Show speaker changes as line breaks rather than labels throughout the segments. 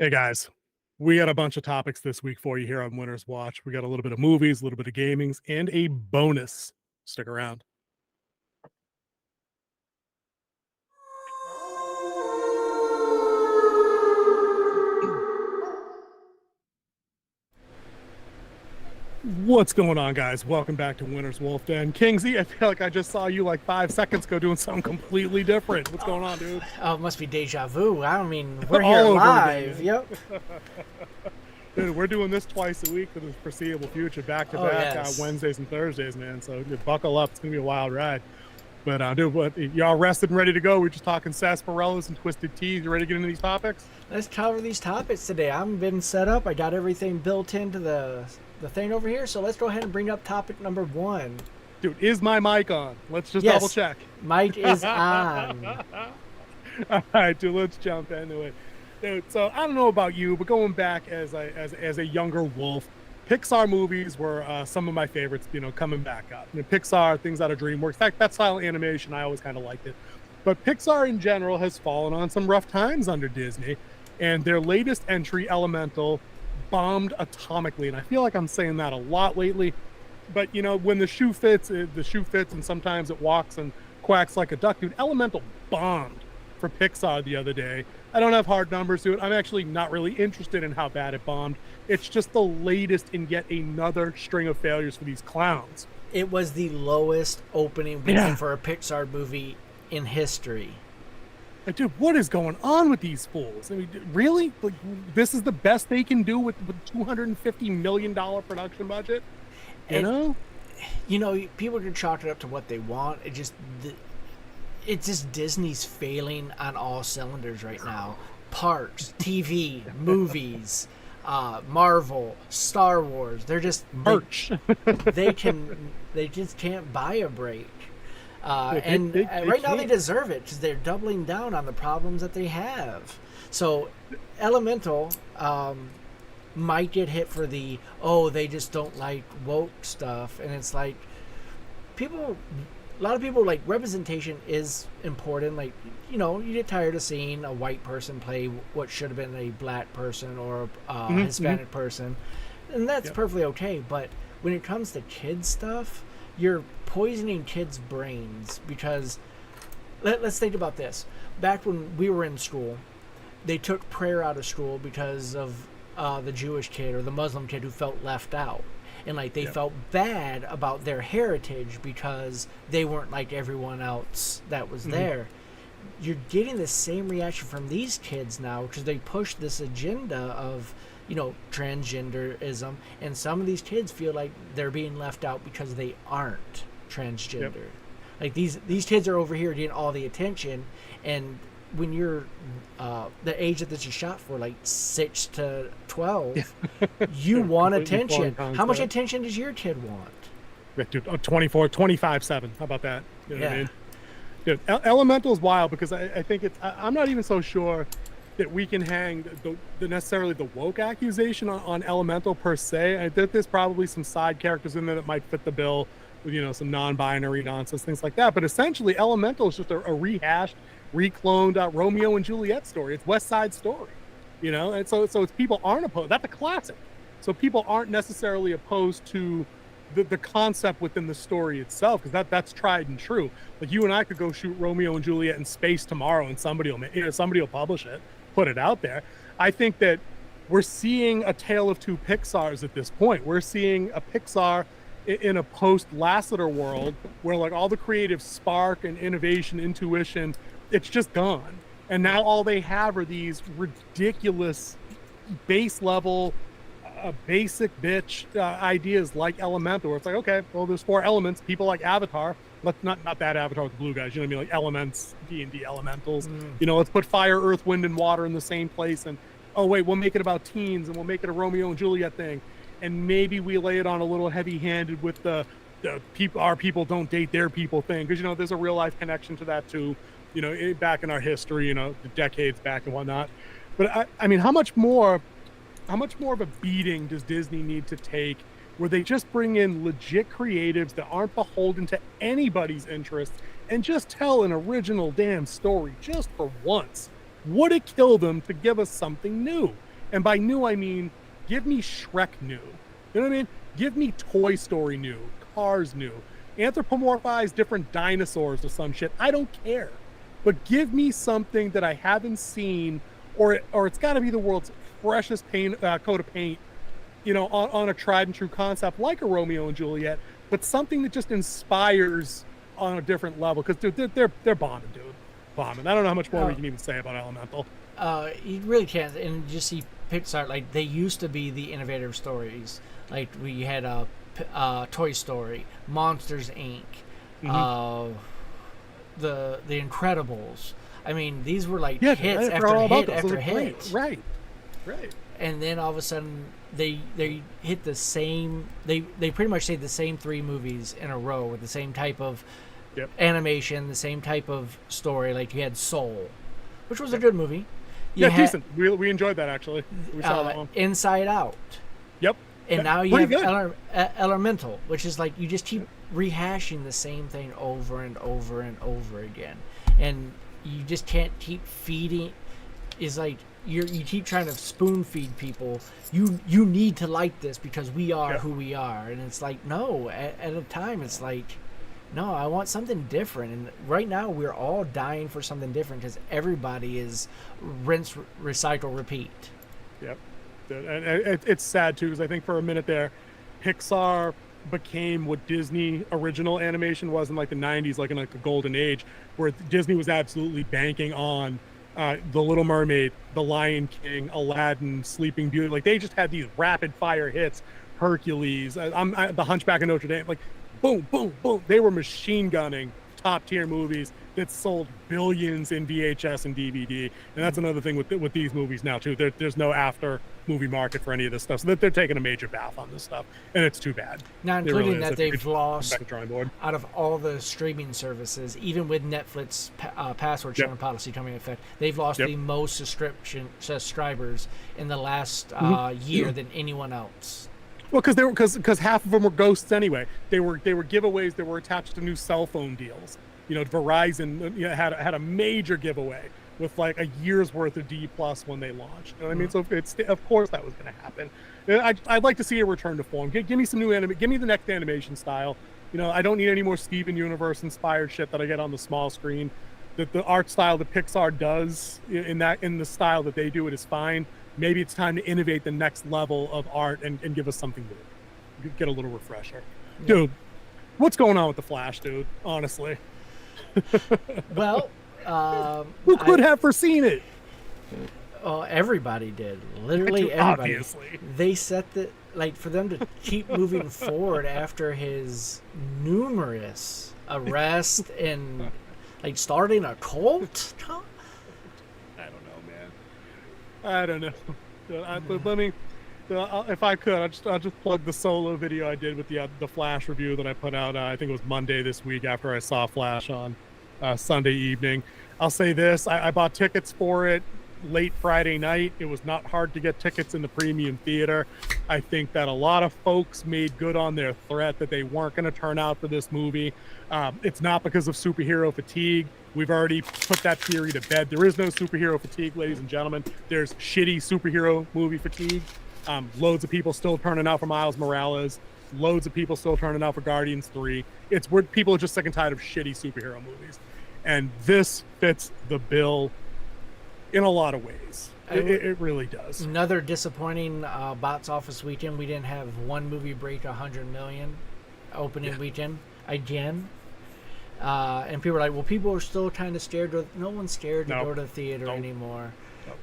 Hey guys, we got a bunch of topics this week for you here on Winter's Watch. We got a little bit of movies, a little bit of gamings, and a bonus. Stick around. What's going on, guys? Welcome back to Winter's Wolf Den. Kingsy, I feel like I just saw you like 5 seconds ago doing something completely different. What's going on, dude?
Oh, it must be deja vu. I don't mean, we're
All
here
over
live.
again.
Yep.
Dude, we're doing this twice a week for the foreseeable future, back to back,
yes.
Wednesdays and Thursdays, man. So buckle up. It's going to be a wild ride. But dude, what, y'all rested and ready to go? We're just talking sarsaparillas and twisted teas. You ready to get into these topics?
Let's cover these topics today. I've been set up. I got everything built into the thing over here. So let's go ahead and bring up topic number one.
Dude, is my mic on? Let's just
Yes.
double check.
Mic is on.
All right, dude, let's jump into it. Dude, so I don't know about you, but going back as a younger wolf, Pixar movies were some of my favorites, coming back up. Pixar, things out of DreamWorks. In fact, that style of animation, I always kind of liked it. But Pixar in general has fallen on some rough times under Disney, and their latest entry, Elemental, bombed atomically. And I feel like I'm saying that a lot lately. But, when the shoe fits, and sometimes it walks and quacks like a duck. Dude, Elemental bombed for Pixar the other day. I don't have hard numbers to it. I'm actually not really interested in how bad it bombed. It's just the latest in yet another string of failures for these clowns.
It was the lowest opening weekend for a Pixar movie in history.
Like, dude, what is going on with these fools? I mean, really? Like, this is the best they can do with $250 million production budget?
People can chalk it up to what they want. It's just Disney's failing on all cylinders right now. Parks, TV, movies, Marvel, Star Wars. They're just
merch.
They just can't buy a break. Right now they deserve it because they're doubling down on the problems that they have. So, Elemental might get hit for they just don't like woke stuff, and it's like a lot of people like representation is important. Like, you get tired of seeing a white person play what should have been a black person or a Hispanic person, and that's perfectly okay. But when it comes to kids stuff, you're poisoning kids' brains because let's think about this. Back when we were in school, they took prayer out of school because of the Jewish kid or the Muslim kid who felt left out. And they felt bad about their heritage because they weren't like everyone else that was there. You're getting the same reaction from these kids now because they push this agenda of, transgenderism. And some of these kids feel like they're being left out because they aren't transgender. Yep. Like these kids are over here getting all the attention. And when you're the age that this is shot for, like 6 to 12, you want attention. How much attention does your kid want?
Dude, 24, 25, 7. How about that? You know what I mean? Dude, Elemental is wild because I think I'm not even so sure that we can hang necessarily the woke accusation on Elemental per se. I think there's probably some side characters in there that might fit the bill with, some non-binary nonsense, things like that. But essentially, Elemental is just a rehashed, recloned Romeo and Juliet story. It's West Side Story, and so it's people aren't opposed. That's a classic. So people aren't necessarily opposed to the concept within the story itself, because that's tried and true. Like, you and I could go shoot Romeo and Juliet in space tomorrow, and somebody will publish it, put it out there. I think that we're seeing a tale of two Pixars at this point. We're seeing a Pixar in a post-Lasseter world where like all the creative spark and innovation, intuition, it's just gone. And now all they have are these ridiculous base level, basic bitch ideas like Elemental, where it's like, okay, well, there's 4 elements. People like Avatar. Let's not that Avatar with the blue guys. You know what I mean? Like elements, D&D elementals. Let's put fire, earth, wind, and water in the same place. And oh wait, we'll make it about teens, and we'll make it a Romeo and Juliet thing. And maybe we lay it on a little heavy-handed with the people, our people don't date their people thing, because there's a real life connection to that too. Back in our history, the decades back and whatnot. But I mean, how much more of a beating does Disney need to take where they just bring in legit creatives that aren't beholden to anybody's interests and just tell an original damn story just for once? Would it kill them to give us something new? And by new, I mean, give me Shrek new. You know what I mean? Give me Toy Story new, Cars new, anthropomorphize different dinosaurs or some shit. I don't care. But give me something that I haven't seen, or it's got to be the world's freshest coat of paint, on a tried and true concept like a Romeo and Juliet, but something that just inspires on a different level. Because they're bombing, dude, bombing. I don't know how much more we can even say about Elemental.
You really can't. And you just see Pixar, like, they used to be the innovative stories. Like, we had Toy Story, Monsters Inc., the Incredibles. I mean, these were like hits after hit after hit.
Right.
And then all of a sudden, they hit the same. They pretty much say the same three movies in a row with the same type of animation, the same type of story. Like, you had Soul, which was a good movie.
Decent. We enjoyed that, actually. We saw that one.
Inside Out.
Yep.
And now you have Elemental, which is like you just keep rehashing the same thing over and over and over again, and you just can't keep feeding. Is like you keep trying to spoon feed people. You need to like this because we are who we are, and it's like no. At a time, it's like no. I want something different, and right now we're all dying for something different because everybody is rinse, recycle, repeat.
Yep. And it's sad too, because I think for a minute there, Pixar became what Disney original animation was in like the 90s, like in like the golden age, where Disney was absolutely banking on The Little Mermaid, The Lion King, Aladdin, Sleeping Beauty. Like, they just had these rapid fire hits. Hercules, The Hunchback of Notre Dame, like boom, boom, boom. They were machine gunning top tier movies that sold billions in VHS and DVD. And that's another thing with these movies now too. There's no after movie market for any of this stuff, so they're taking a major bath on this stuff, and it's too bad.
Now, including that they've lost out of all the streaming services, even with Netflix password sharing policy coming into effect, they've lost the most subscribers in the last year than anyone else.
Well, because half of them were ghosts anyway. They were giveaways that were attached to new cell phone deals. Verizon had a major giveaway with like a year's worth of D+ when they launched. You know what I mean? So of course that was going to happen. I'd like to see a return to form. Give me some new give me the next animation style. I don't need any more Steven Universe inspired shit that I get on the small screen. The art style that Pixar does in the style that they do it is fine. Maybe it's time to innovate the next level of art and give us something new. Get a little refresher. Dude, what's going on with The Flash, dude? Honestly.
Well,
who could have foreseen it?
Oh, everybody did. Literally everybody.
Obviously.
They set for them to keep moving forward after his numerous arrests and like starting a cult.
I don't know. Let me, if I could, I'll just plug the solo video I did with the Flash review that I put out. I think it was Monday this week after I saw Flash on Sunday evening. I'll say this: I bought tickets for it late Friday night. It was not hard to get tickets in the premium theater. I think that a lot of folks made good on their threat that they weren't going to turn out for this movie. It's not because of superhero fatigue. We've already put that theory to bed. There is no superhero fatigue, ladies and gentlemen. There's shitty superhero movie fatigue. Loads of people still turning out for Miles Morales. Loads of people still turning out for Guardians 3. It's where people are just sick and tired of shitty superhero movies. And this fits the bill in a lot of ways. It really does.
Another disappointing box office weekend. We didn't have one movie break 100 million opening weekend again. And people are like, well, people are still kind of scared. No one's scared to go to the theater anymore.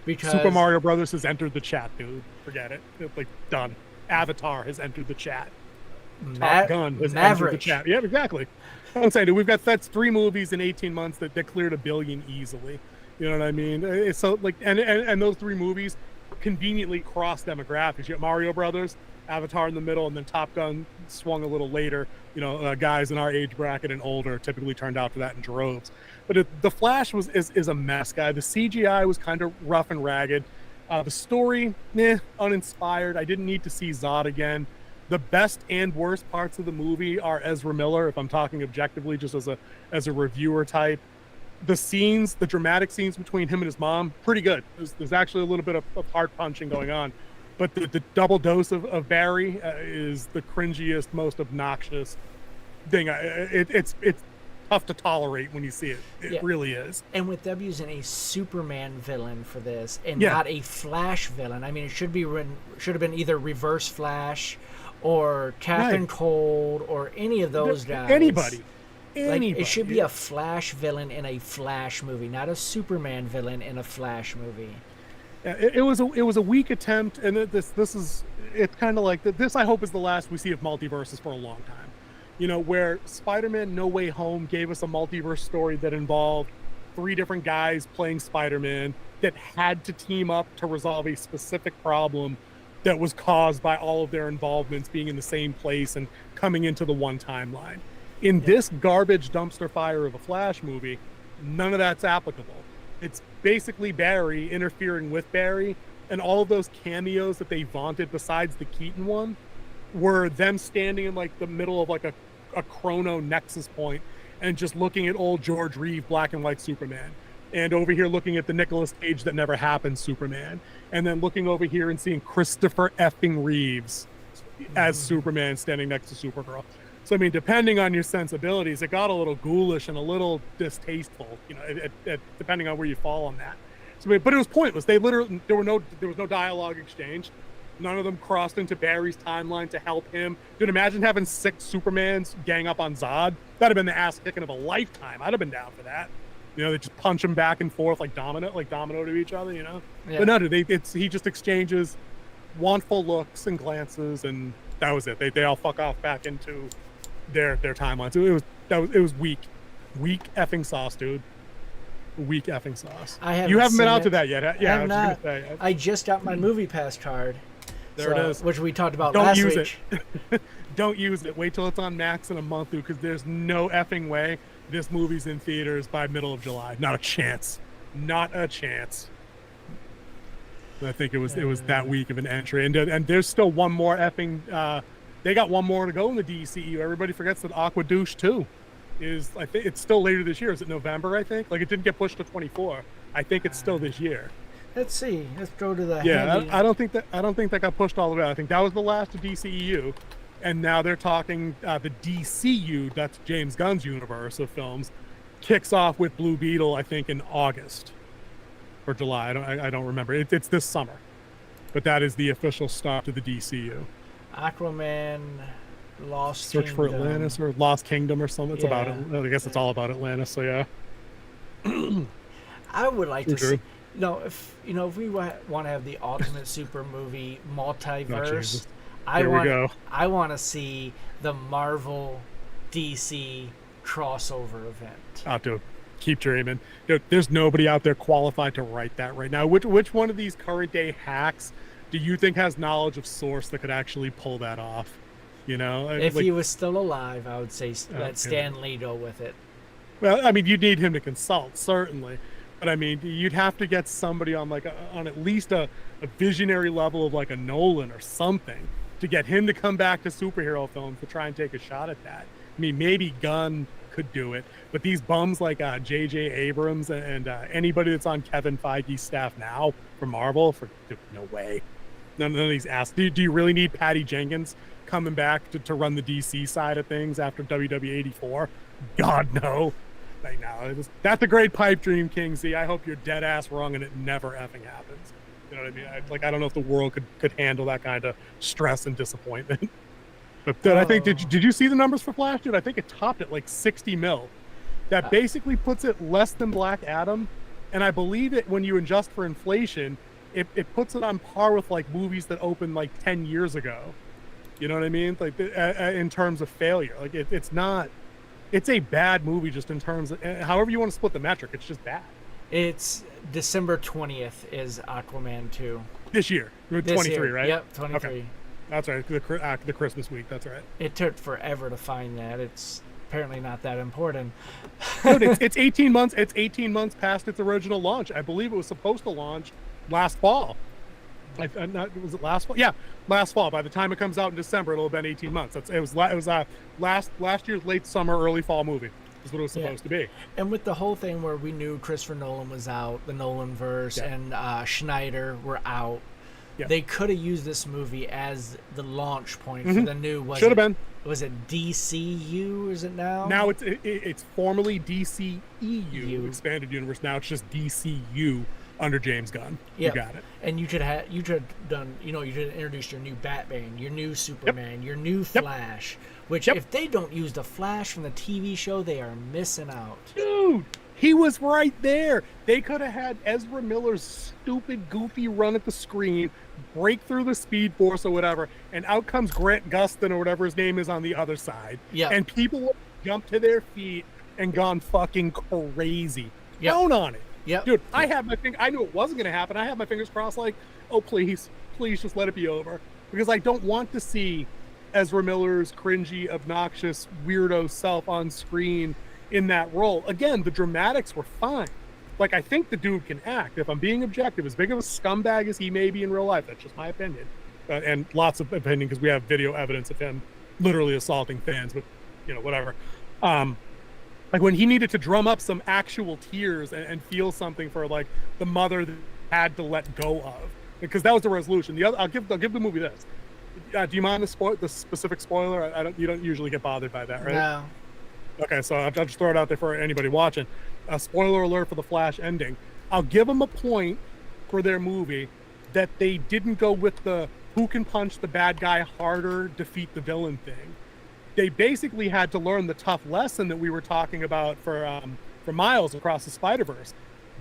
Because
Super Mario Brothers has entered the chat, dude. Forget it. It's like done. Avatar has entered the chat. Top Gun has entered the chat. Yeah, exactly. I'm saying, dude, that's 3 movies in 18 months that cleared $1 billion easily. You know what I mean? It's so like, and those 3 movies conveniently cross demographics. You got Mario Brothers, Avatar in the middle, and then Top Gun swung a little later. Guys in our age bracket and older typically turned out for that in droves. But The Flash is a mess, guy. The CGI was kind of rough and ragged. The story, uninspired. I didn't need to see Zod again. The best and worst parts of the movie are Ezra Miller, if I'm talking objectively, just as a reviewer type. the dramatic scenes between him and his mom, pretty good. There's actually a little bit of heart punching going on, but the double dose of Barry is the cringiest, most obnoxious thing. It's tough to tolerate when you see it. It really is.
And with them using a Superman villain for this and not a Flash villain, I mean, it should have been either Reverse Flash or Captain Cold or any of those guys.
Anybody.
Like, it should be a Flash villain in a Flash movie, not a Superman villain in a Flash movie.
It was a weak attempt, and it's kind of like this. I hope is the last we see of multiverses for a long time. You know, where Spider-Man No Way Home gave us a multiverse story that involved 3 different guys playing Spider-Man that had to team up to resolve a specific problem that was caused by all of their involvements being in the same place and coming into the one timeline. In this garbage dumpster fire of a Flash movie, none of that's applicable. It's basically Barry interfering with Barry, and all of those cameos that they vaunted besides the Keaton one were them standing in like the middle of like a chrono nexus point and just looking at old George Reeve black and white Superman, and over here looking at the Nicolas Cage that never happened Superman, and then looking over here and seeing Christopher effing Reeves as Superman standing next to Supergirl. So I mean, depending on your sensibilities, it got a little ghoulish and a little distasteful, you know, depending on where you fall on that. So, but it was pointless. There was no dialogue exchanged. None of them crossed into Barry's timeline to help him. Dude, imagine having 6 Supermans gang up on Zod. That'd have been the ass kicking of a lifetime. I'd have been down for that. You know, they just punch him back and forth like domino to each other, you know? Yeah. But no, dude, he just exchanges wantful looks and glances, and that was it. They all fuck off back into their timeline. So it was weak effing sauce, dude. Weak effing sauce. You haven't been out to that yet. Yeah,
I have not. I just got my Movie Pass card.
There it is.
Which we talked about last week.
Don't use it. Don't use it. Wait till it's on Max in a month, dude, because there's no effing way this movie's in theaters by middle of July. Not a chance. Not a chance. I think it was that week of an entry, and there's still one more effing. They got one more to go in the DCU. Everybody forgets that Aqua Douche 2 is. I think it's still later this year. Is it November? I think. Like it didn't get pushed to 24. I think it's still this year.
Let's see. Let's go to the.
Yeah, I don't think that got pushed all the way out. I think that was the last of DCEU, and now they're talking the DCU. That's James Gunn's universe of films. Kicks off with Blue Beetle, I think, in August or July. I don't remember. It's this summer, but that is the official start to the DCU.
Aquaman, Lost
Search
Kingdom.
for Atlantis or Lost Kingdom or something. It's about it. I guess it's all about Atlantis. So yeah.
I would like to see. If we want to have the ultimate super movie multiverse, I want to see the Marvel DC crossover event.
Oh, dude, keep dreaming. Dude, there's nobody out there qualified to write that right now. Which one of these current day hacks do you think has knowledge of source that could actually pull that off? You know,
if he was still alive, I would say let Stan Lee go with it.
Well, I mean, you'd need him to consult, certainly. But I mean, you'd have to get somebody on on at least a visionary level of like a Nolan or something to get him to come back to superhero films to try and take a shot at that. I mean, maybe Gunn could do it, but these bums like J.J. Abrams and anybody that's on Kevin Feige's staff now for Marvel, no way. None of these asks. Do you really need Patty Jenkins coming back to run the DC side of things after WWE 84? God, no. Like, no, that's a great pipe dream, King Z. I hope you're dead ass wrong and it never effing happens. You know what I mean? I don't know if the world could handle that kind of stress and disappointment. But dude, I think did you see the numbers for Flash, dude? I think it topped at like 60 mil. That basically puts it less than Black Adam, and I believe it when you adjust for inflation, it puts it on par with like movies that opened like 10 years ago. You know what I mean? Like in terms of failure, like it's not. It's a bad movie just in terms of however you want to split the metric. It's just bad.
It's December 20th is Aquaman 2.
This year. 23, right?
Yep, 23.
Okay. That's right. The Christmas week. That's right.
It took forever to find that. It's apparently not that important.
Dude, it's 18 months. It's 18 months past its original launch. I believe it was supposed to launch last fall. Was it last fall? Yeah, last fall. By the time it comes out in December, it'll have been 18 months. It was last year's late summer, early fall movie. is what it was supposed to be.
And with the whole thing where we knew Christopher Nolan was out, the Nolanverse, and Schneider were out, they could have used this movie as the launch point for the new.
Should have been.
Was it DCU? Is it now?
Now it's formally DCEU, Expanded Universe. Now it's just DCU under James Gunn. You got it.
And you could have done, you could have introduced your new Batman, your new Superman, your new Flash. Which if they don't use the Flash from the TV show, they are missing out.
Dude, he was right there. They could have had Ezra Miller's stupid, goofy run at the screen, break through the Speed Force or whatever, and out comes Grant Gustin or whatever his name is on the other side. Yeah. And people would jump to their feet and gone fucking crazy. Count on it. Yeah. Dude, I knew it wasn't going to happen. I had my fingers crossed like, oh, please just let it be over. Because I don't want to see Ezra Miller's cringy, obnoxious, weirdo self on screen in that role. Again, the dramatics were fine. Like, I think the dude can act. If I'm being objective, as big of a scumbag as he may be in real life, that's just my opinion. And lots of opinion because we have video evidence of him literally assaulting fans, but, whatever. Like, when he needed to drum up some actual tears and feel something for, like, the mother that had to let go of. Because that was the resolution. I'll give the movie this. Do you mind the specific spoiler? You don't usually get bothered by that, right?
No.
Okay, so I'll just throw it out there for anybody watching. A spoiler alert for the Flash ending. I'll give them a point for their movie that they didn't go with the who can punch the bad guy harder, defeat the villain thing. They basically had to learn the tough lesson that we were talking about for Miles Across the Spider-Verse.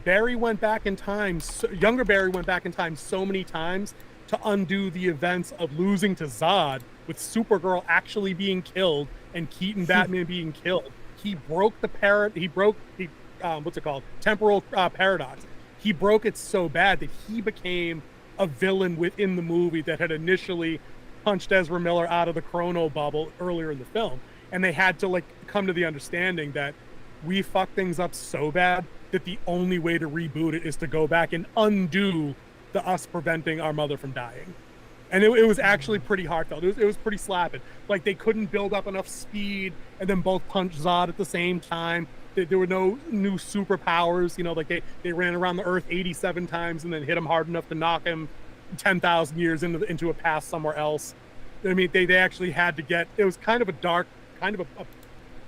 Barry went back in time, younger Barry went back in time so many times to undo the events of losing to Zod, with Supergirl actually being killed and Keaton Batman being killed. He broke temporal paradox. He broke it so bad that he became a villain within the movie that had initially punched Ezra Miller out of the chrono bubble earlier in the film. And they had to come to the understanding that we fucked things up so bad that the only way to reboot it is to go back and undo us preventing our mother from dying. And it was actually pretty heartfelt. It was pretty slapping. Like, they couldn't build up enough speed and then both punch Zod at the same time. There were no new superpowers. They ran around the Earth 87 times and then hit him hard enough to knock him 10,000 years into a past somewhere else. I mean, they actually had to get. It was kind of a dark, kind of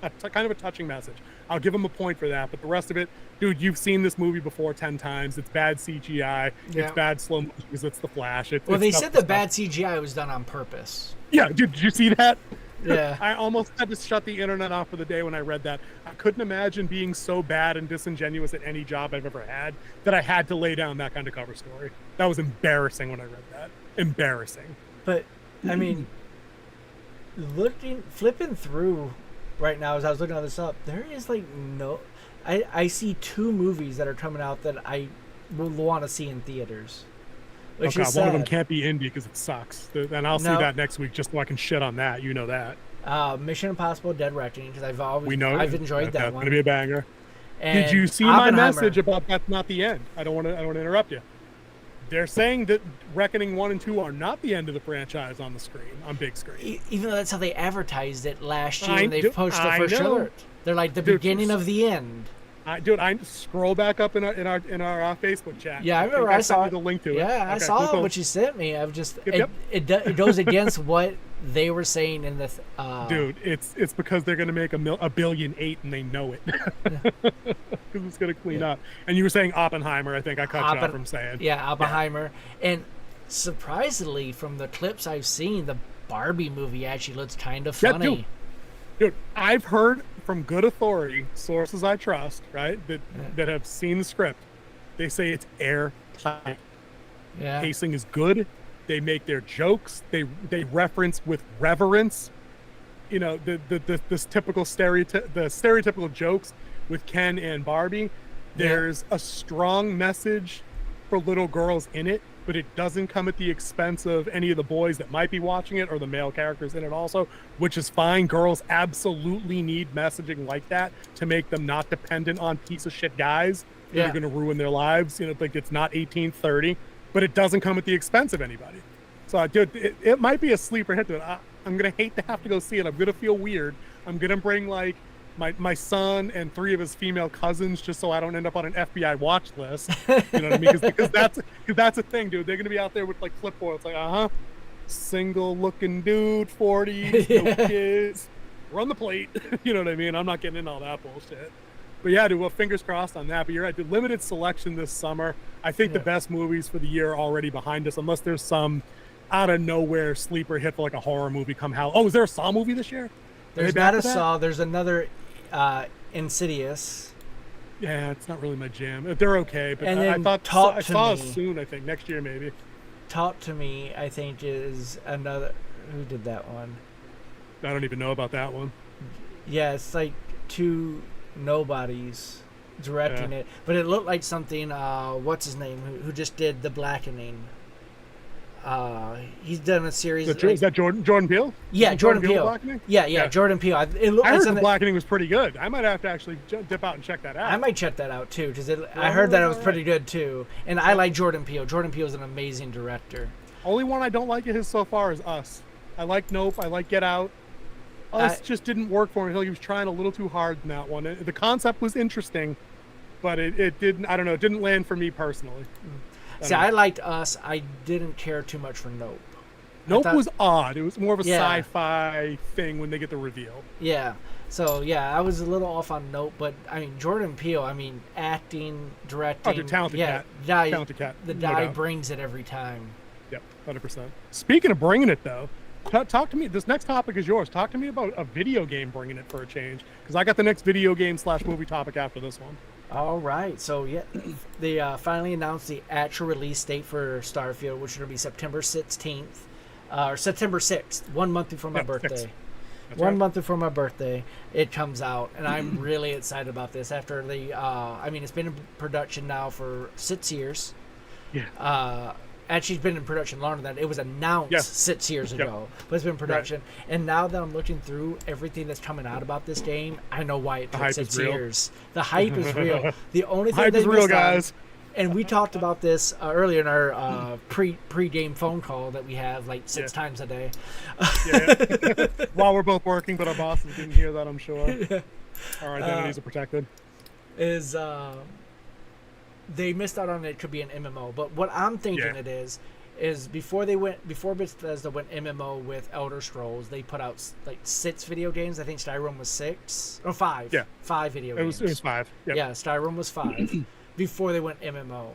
a touching message. I'll give them a point for that. But the rest of it, dude, you've seen this movie before 10 times. It's bad CGI. It's bad slow motion because it's the Flash.
They said the bad CGI was done on purpose.
Yeah, dude, did you see that?
Yeah.
I almost had to shut the internet off for the day when I read that. I couldn't imagine being so bad and disingenuous at any job I've ever had that I had to lay down that kind of cover story. That was embarrassing when I read that. Embarrassing.
But, I mean, flipping through right now as I was looking all this up, there is no... I see two movies that are coming out that I will want to see in theaters.
One of them can't be indie because it sucks. And I'll see that next week just so I can shit on that. You know that.
Mission Impossible: Dead Reckoning, because I've enjoyed that one.
That's going to be a banger.
And
did you see my message about that's not the end? I don't want to interrupt you. They're saying that Reckoning 1 and 2 are not the end of the franchise on the screen, on big screen.
Even though that's how they advertised it last year when they posted the first trailer. They're like the beginning of the end.
I scroll back up in our Facebook chat.
Yeah, I remember I saw
the link to it.
Yeah, I saw what you sent me. I've just it goes against what they were saying in the.
Dude, it's because they're gonna make $1.8 billion and they know it. Because it's gonna clean up. And you were saying Oppenheimer. I think I cut you off from saying.
Yeah, Oppenheimer. Yeah. And surprisingly, from the clips I've seen, the Barbie movie actually looks kind of funny.
Yeah, dude, I've heard from good authority, sources I trust, right, that have seen the script, they say it's airtight.
Yeah.
Pacing is good. They make their jokes. They reference with reverence. This typical stereotypical jokes with Ken and Barbie. There's a strong message for little girls in it, but it doesn't come at the expense of any of the boys that might be watching it or the male characters in it also, which is fine. Girls absolutely need messaging like that to make them not dependent on piece of shit guys that are going to ruin their lives. It's not 1830, but it doesn't come at the expense of anybody. So, dude, it might be a sleeper hit. I'm going to hate to have to go see it. I'm going to feel weird. I'm going to bring my son and 3 of his female cousins, just so I don't end up on an FBI watch list. You know what I mean? Because that's a thing, dude. They're gonna be out there with like clipboards, like single looking dude, 40, no kids, run the plate. You know what I mean? I'm not getting into all that bullshit. But yeah, dude, well, fingers crossed on that. But you're right, the limited selection this summer. I think the best movies for the year are already behind us, unless there's some out of nowhere sleeper hit for like a horror movie come Halloween. Oh, is there a Saw movie this year?
There's not a Saw. There's another Insidious.
Yeah, it's not really my jam. They're okay, but
and
I thought
I
saw soon. I think next year maybe.
Talk to Me, I think, is another. Who did that one?
I don't even know about that one.
Yeah, it's like 2 nobodies directing it, but it looked like something. What's his name? Who just did The Blackening? He's done a series.
Is that Jordan Peele?
Yeah, Jordan Peele. Yeah, Jordan Peele. It looked
I
like
heard The Blackening was pretty good. I might have to actually dip out and check that out.
I might check that out too, because I heard that it was pretty good too. And I like Jordan Peele. Jordan Peele is an amazing director.
Only one I don't like of his so far is Us. I like Nope. I like Get Out. Us just didn't work for me. He was trying a little too hard in that one. The concept was interesting, but it didn't. I don't know. It didn't land for me personally.
See, I liked Us. I didn't care too much for Nope.
Nope was odd. It was more of a sci-fi thing when they get the reveal.
Yeah. So, yeah, I was a little off on Nope, but, I mean, Jordan Peele, acting, directing.
Oh, talented cat. Talented cat.
The guy brings it every time.
Yep, 100%. Speaking of bringing it, though, talk to me. This next topic is yours. Talk to me about a video game bringing it for a change, because I got the next video game / movie topic after this one.
All right, so yeah, they finally announced the actual release date for Starfield, which will be September 16th, or September 6th, 1 month before my birthday. One month before my birthday, it comes out, and I'm really excited about this. After it's been in production now for 6 years.
Yeah.
Actually, it's been in production longer than that. It was announced 6 years ago, but it's been in production. Right. And now that I'm looking through everything that's coming out about this game, I know why it took 6 years. The hype is real. The only thing they missed guys. And we talked about this earlier in our pre-game phone call that we have like 6 times a day.
While we're both working, but our bosses didn't hear that, I'm sure. Our identities are protected.
They missed out on it could be an MMO, but what I'm thinking it is before Bethesda went MMO with Elder Scrolls, they put out like 6 video games. I think Skyrim was 6 or 5. Yeah, 5 video games.
It was 5. Yep.
Yeah, Skyrim was 5 before they went MMO.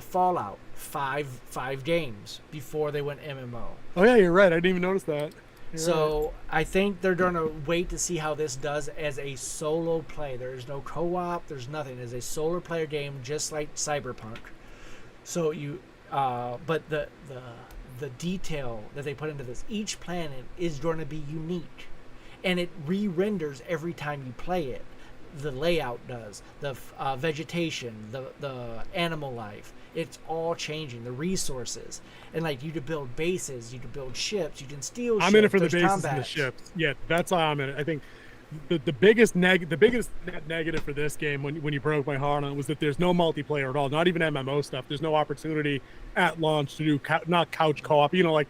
Fallout 5 games before they went MMO.
Oh yeah, you're right. I didn't even notice that.
So I think they're going to wait to see how this does as a solo play. There's no co-op. There's nothing. It's a solo player game, just like Cyberpunk. So but the detail that they put into this, each planet is going to be unique, and it re-renders every time you play it. The layout does, the vegetation, the animal life. It's all changing. The resources, and like you to build bases, you to build ships, you can steal.
I'm in it for the bases and the ships. Yeah, that's all I'm in it. I think the biggest negative for this game, when you broke my heart on it, was that there's no multiplayer at all. Not even MMO stuff. There's no opportunity at launch to do not couch co-op. You know, like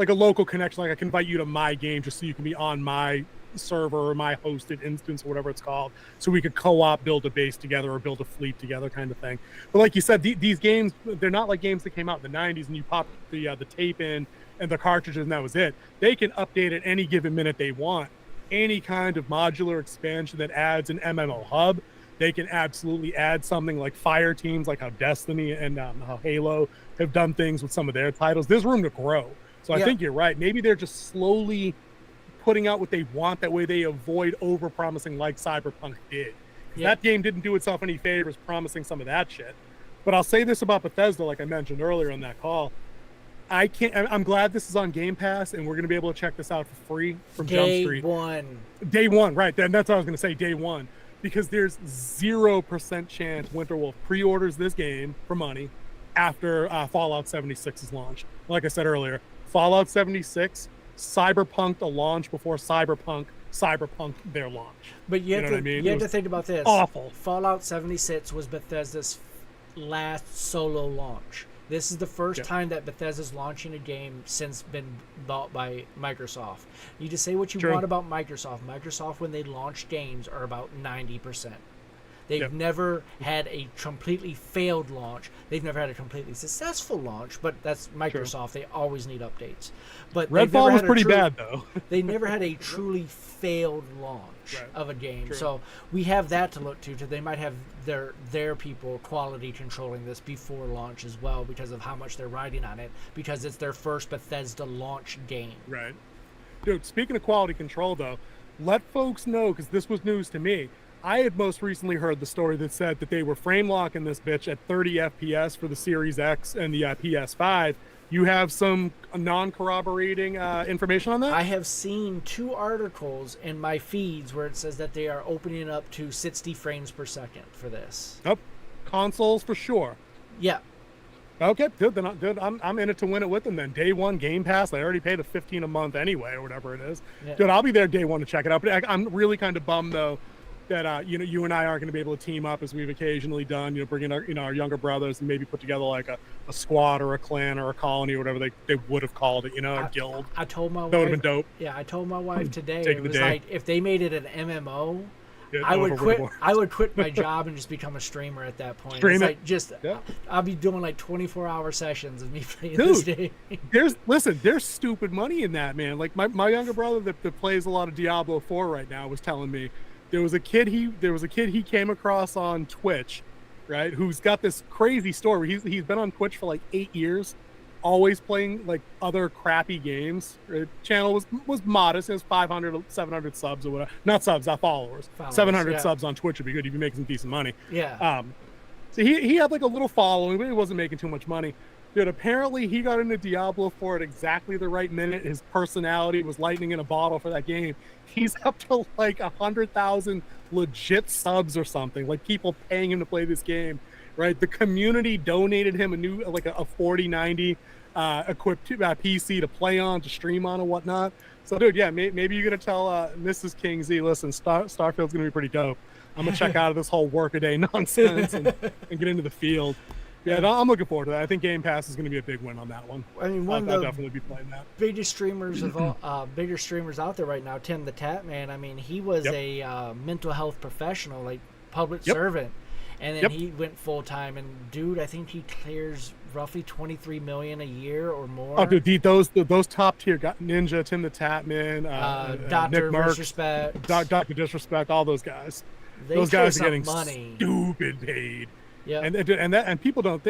a local connection. Like I can invite you to my game just so you can be on my server or my hosted instance or whatever it's called, so we could co-op, build a base together or build a fleet together, kind of thing. But like you said, these games, they're not like games that came out in the 90s and you pop the tape in and the cartridges and that was it. They can update at any given minute they want. Any kind of modular expansion that adds an MMO hub, they can absolutely add something like fire teams, like how Destiny and how Halo have done things with some of their titles. There's room to grow. So I think you're right. Maybe they're just slowly putting out what they want. That way they avoid over-promising like Cyberpunk did. That game didn't do itself any favors promising some of that shit. But I'll say this about Bethesda, like I mentioned earlier on that call. I'm glad this is on Game Pass, and we're going to be able to check this out for free from Jump Street. Day one, right. That's what I was going to say, day one. Because there's 0% chance Winterwolf pre-orders this game for money after Fallout 76 is launched. Like I said earlier, Fallout 76, Cyberpunk the launch before Cyberpunk their launch.
But you have to think about this.
Awful.
Fallout 76 was Bethesda's last solo launch. This is the first time that Bethesda's launching a game since been bought by Microsoft. You just say what you want about Microsoft. Microsoft, when they launch games, are about 90%. They've never had a completely failed launch. They've never had a completely successful launch, but that's Microsoft. They always need updates. But
Redfall was pretty bad, though.
They never had a truly failed launch of a game. So we have that to look to. They might have their people quality controlling this before launch as well, because of how much they're riding on it, because it's their first Bethesda launch game.
Right. Dude, speaking of quality control, though, let folks know, because this was news to me. I had most recently heard the story that said that they were frame locking this bitch at 30 FPS for the Series X and the PS5. You have some non-corroborating information on that?
I have seen 2 articles in my feeds where it says that they are opening up to 60 frames per second for this.
Yep. Consoles for sure.
Yeah.
Okay, good. Then I'm in it to win it with them then. Day one Game Pass. I already paid the $15 a month anyway, or whatever it is. Yeah. Dude, I'll be there day one to check it out. But I'm really kind of bummed, though, that you and I aren't going to be able to team up as we've occasionally done, bringing our younger brothers and maybe put together like a squad or a clan or a colony or whatever they would have called it, a guild.
I told my wife,
that would have been dope.
Yeah, I told my wife today, it was like, if they made it an MMO, I would quit my job and just become a streamer at that point.
Stream
it's
it.
Like I'll be doing like 24-hour sessions of me playing this game.
There's stupid money in that, man. Like my younger brother that plays a lot of Diablo 4 right now was telling me there was a kid he came across on Twitch, right, who's got this crazy story. He's been on Twitch for like 8 years, always playing like other crappy games. The channel was modest. It was 500, 700 subs or whatever. Not subs, not followers. 700 subs on Twitch would be good. You'd be making some decent money.
Yeah.
So he had like a little following, but he wasn't making too much money. Dude, apparently he got into Diablo 4 at exactly the right minute. His personality was lightning in a bottle for that game. He's up to like 100,000 legit subs or something, like people paying him to play this game, right? The community donated him a 4090 equipped PC to play on, to stream on and whatnot. So, dude, yeah, maybe you're going to tell Mrs. King Z, listen, Starfield's going to be pretty dope. I'm going to check out of this whole workaday nonsense and get into the field. Yeah, I'm looking forward to that. I think Game Pass is going to be a big win on that one.
I mean,
I'll definitely be playing that.
Biggest streamers of all, bigger streamers out there right now, Tim the Tap Man. I mean, he was a mental health professional, like public servant, and then he went full time. And dude, I think he clears roughly $23 million a year or more.
Oh, dude, those top tier got Ninja, Tim the Tap Man,
Dr.
Nick
Disrespect,
Dr. Disrespect, all those guys.
Those
guys are getting
money.
Stupid paid.
Yeah,
and people don't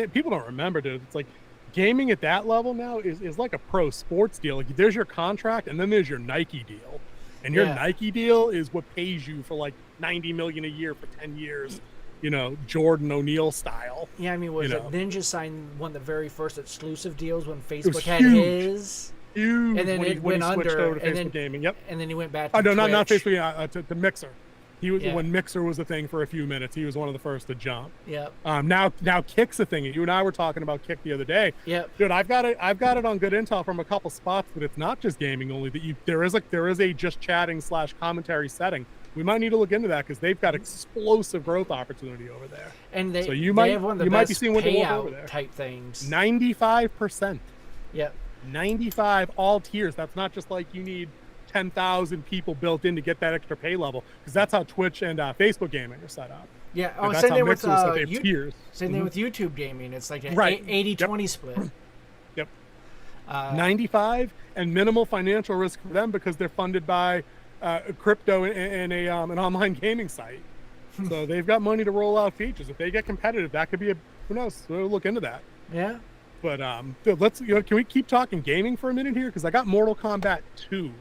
remember, dude. It's like gaming at that level now is like a pro sports deal. Like there's your contract, and then there's your Nike deal, and your Nike deal is what pays you for like $90 million a year for 10 years. Jordan O'Neal style.
Yeah, I mean, Ninja signed one of the very first exclusive deals when Facebook had his.
Huge.
And then it went under.
Over to Facebook gaming. Yep.
And then he went back to
no,
Twitch.
not Facebook. To Mixer. He was when Mixer was a thing for a few minutes. He was one of the first to jump.
Yep.
Now Kick's a thing. You and I were talking about Kick the other day.
Yep.
Dude, I've got it on good intel from a couple spots, but it's not just gaming only. There is a just chatting / commentary setting. We might need to look into that because they've got explosive growth opportunity over there.
And they
might
have one of the
you
best
might be seeing
payout
over there.
Type things.
95%.
Yep.
95 all tiers. That's not just like you need 10,000 people built in to get that extra pay level, because that's how Twitch and Facebook gaming are set up.
Yeah.
Oh, same thing with tiers.
Same thing with YouTube gaming. It's like an 80-20 split.
Yep. 95 and minimal financial risk for them because they're funded by crypto and an online gaming site. So they've got money to roll out features. If they get competitive, that could be who knows? We'll look into that.
Yeah.
But let's can we keep talking gaming for a minute here, because I got Mortal Kombat 2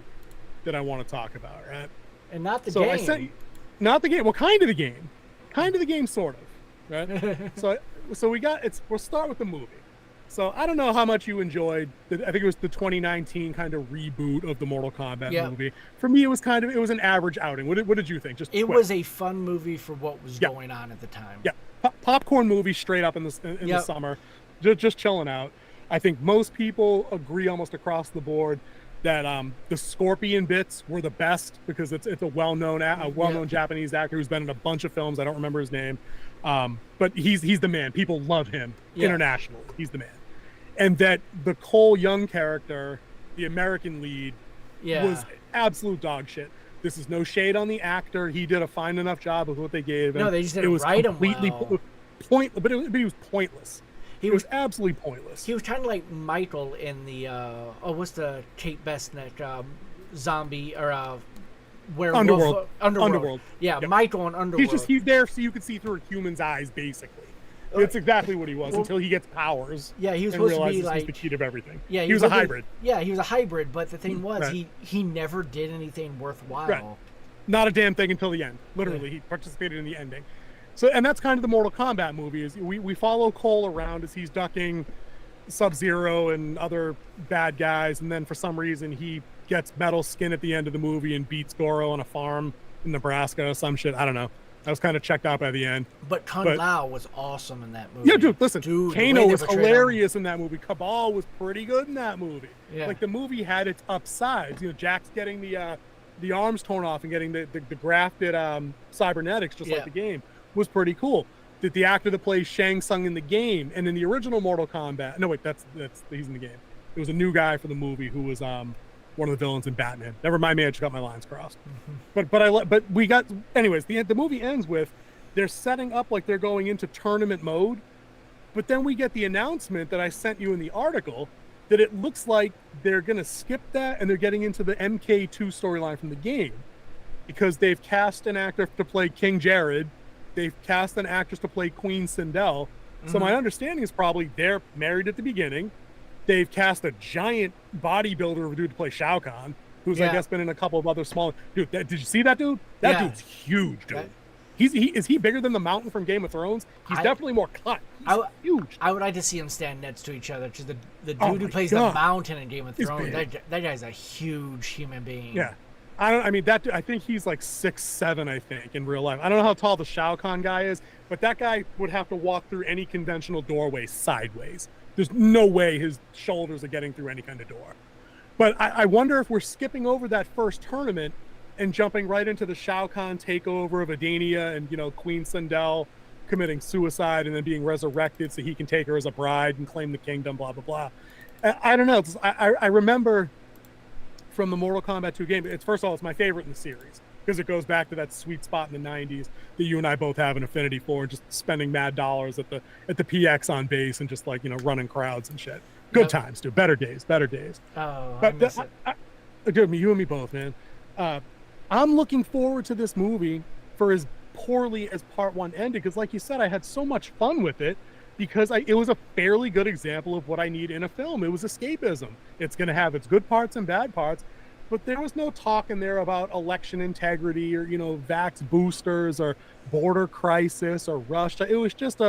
that I want to talk about, right?
And not the game.
Not the game. Well, kind of the game. Kind of the game, sort of. Right? so we'll start with the movie. So I don't know how much you enjoyed. I think it was the 2019 kind of reboot of the Mortal Kombat movie. For me, it was an average outing. What did you think?
It was a fun movie for what was going on at the time.
Yeah, popcorn movie straight up in the summer, just chilling out. I think most people agree almost across the board that the Scorpion bits were the best, because it's a well-known Japanese actor who's been in a bunch of films. I don't remember his name, but he's the man. People love him internationally. He's the man. and that the Cole Young character, the American lead,
Yeah.
was absolute dog shit. This is no shade on the actor. He did a fine enough job with what they gave him.
No, they just didn't write him well.
But he was pointless. He was absolutely pointless.
He was kind of like Michael in the what's the Kate Bestnick zombie or werewolf Underworld. Yeah, yep. Michael in Underworld.
He's there so you can see through a human's eyes, basically. It's exactly what he was until he gets powers.
Yeah, he was supposed to be
like the key of everything.
Yeah,
he was a hybrid.
Yeah, he was a hybrid, but the thing was, he never did anything worthwhile. Right.
Not a damn thing until the end. Literally, he participated in the ending. So, and that's kind of the Mortal Kombat movie. Is we follow Cole around as he's ducking Sub-Zero and other bad guys, and then for some reason he gets metal skin at the end of the movie and beats Goro on a farm in Nebraska or some shit. I don't know. I was kind of checked out by the end.
But Kung Lao was awesome in that movie.
Yeah, dude, listen. Kano was hilarious in that movie. Cabal was pretty good in that movie. Yeah. Like, the movie had its upsides. You know, Jack's getting the arms torn off and getting the grafted cybernetics, just like the game, was pretty cool. The actor that plays Shang Tsung in the game and in the original Mortal Kombat... No, wait, that's he's in the game. It was a new guy for the movie who was... one of the villains in Batman. Never mind me, I just got my lines crossed. Mm-hmm. But we got, anyways, the movie ends with they're setting up like they're going into tournament mode, but then we get the announcement that I sent you in the article that it looks like they're going to skip that and they're getting into the MK2 storyline from the game, because they've cast an actor to play King Jared, they've cast an actress to play Queen Sindel. Mm-hmm. So my understanding is probably they're married at the beginning. They've cast a giant bodybuilder dude to play Shao Kahn, who's I guess been in a couple of other small. Dude, did you see that dude? That dude's huge, dude. Is he bigger than the Mountain from Game of Thrones? He's definitely more cut. He's huge.
I would like to see him stand next to each other. Because the dude who plays the Mountain in Game of Thrones, that guy's a huge human being.
Yeah, I think he's like 6'7", I think, in real life. I don't know how tall the Shao Kahn guy is, but that guy would have to walk through any conventional doorway sideways. There's no way his shoulders are getting through any kind of door. But I wonder if we're skipping over that first tournament and jumping right into the Shao Kahn takeover of Adania and, Queen Sindel committing suicide and then being resurrected so he can take her as a bride and claim the kingdom, blah, blah, blah. I don't know. I remember from the Mortal Kombat 2 game, first of all, it's my favorite in the series, because it goes back to that sweet spot in the 90s that you and I both have an affinity for, just spending mad dollars at the PX on base and just running crowds and shit. Good times, dude. Better days.
Oh,
but dude, you and me both, man. I'm looking forward to this movie for as poorly as part one ended, because like you said, I had so much fun with it because it was a fairly good example of what I need in a film. It was escapism. It's going to have its good parts and bad parts, but there was no talk in there about election integrity or, vax boosters or border crisis or Russia. It was just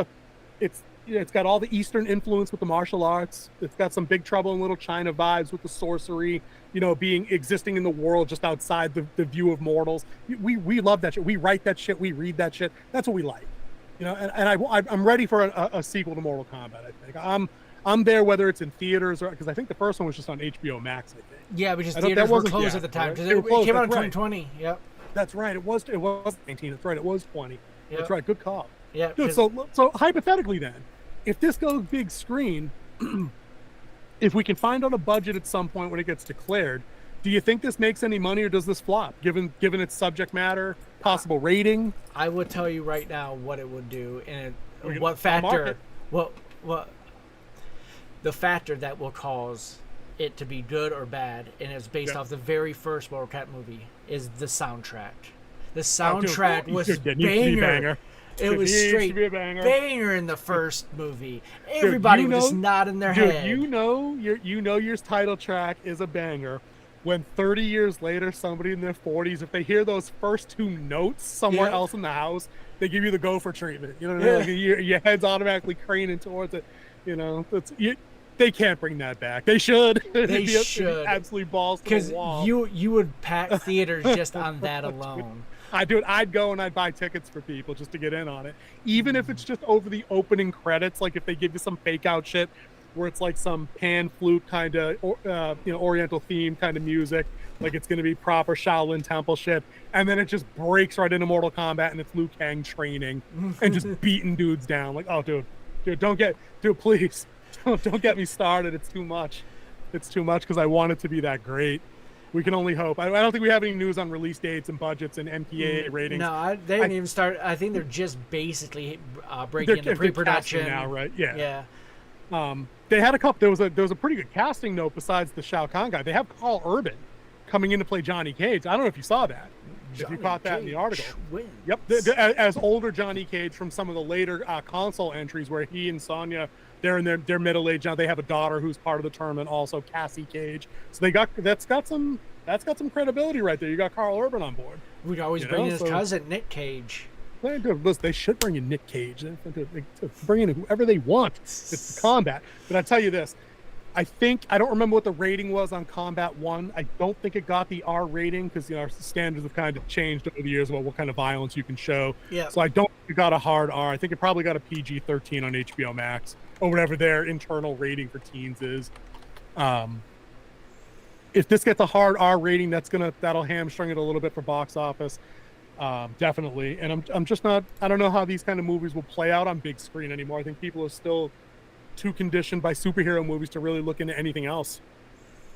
it's got all the Eastern influence with the martial arts. It's got some Big Trouble in Little China vibes with the sorcery, existing in the world just outside the view of mortals. We love that shit. We write that shit. We read that shit. That's what we like, and I'm ready for a sequel to Mortal Kombat. I think I'm there, whether it's in theaters or, because I think the first one was just on HBO Max, I think.
Yeah, because theaters were closed at the time, because it came out in 2020. Yep.
That's right. It was 19. That's right. It was 20. Yep. That's right. Good call.
Yeah.
Dude, so hypothetically then, if this goes big screen, if we can find out a budget at some point when it gets declared, do you think this makes any money or does this flop, given its subject matter, possible rating?
I would tell you right now what it would do and what factor. What the factor that will cause it to be good or bad, and it's based off the very first Mortal Kombat movie, is the soundtrack. The soundtrack was banger. It was straight banger in the first movie. Everybody was just nodding their head.
Your title track is a banger when 30 years later, somebody in their 40s, if they hear those first two notes somewhere else in the house, they give you the gopher treatment. You know what I mean? Like your head's automatically craning towards it. They can't bring that back. They should.
They should.
Absolutely balls to the wall.
Because you would pack theaters just on that alone.
I'd go and I'd buy tickets for people just to get in on it. Even if it's just over the opening credits, like if they give you some fake out shit where it's like some pan flute kind of, Oriental theme kind of music, like it's going to be proper Shaolin Temple shit. And then it just breaks right into Mortal Kombat and it's Liu Kang training and just beating dudes down. Like, oh, dude, please. Don't get me started. It's too much. It's too much because I want it to be that great. We can only hope. I don't think we have any news on release dates and budgets and MPA ratings.
No, they didn't even start. I think they're just basically breaking into pre-production
now, right? Yeah.
Yeah.
They had a couple. There was a pretty good casting note besides the Shao Kahn guy. They have Carl Urban coming in to play Johnny Cage. I don't know if you saw that. If you caught that in the article. Yep. As older Johnny Cage from some of the later console entries where he and Sonya, they're in their middle age now. They have a daughter who's part of the tournament, also Cassie Cage. So that's got some credibility right there. You got Carl Urban on board.
We'd always bring in his cousin Nick Cage.
They should bring in Nick Cage. They bring in whoever they want. It's the combat. But I tell you this, I don't remember what the rating was on Combat 1. I don't think it got the R rating because our standards have kind of changed over the years about what kind of violence you can show.
Yeah.
So I don't think it got a hard R. I think it probably got a PG-13 on HBO Max or whatever their internal rating for teens is. If this gets a hard R rating, that'll hamstring it a little bit for box office. Definitely. And I'm just not. I don't know how these kind of movies will play out on big screen anymore. I think people are still too conditioned by superhero movies to really look into anything else.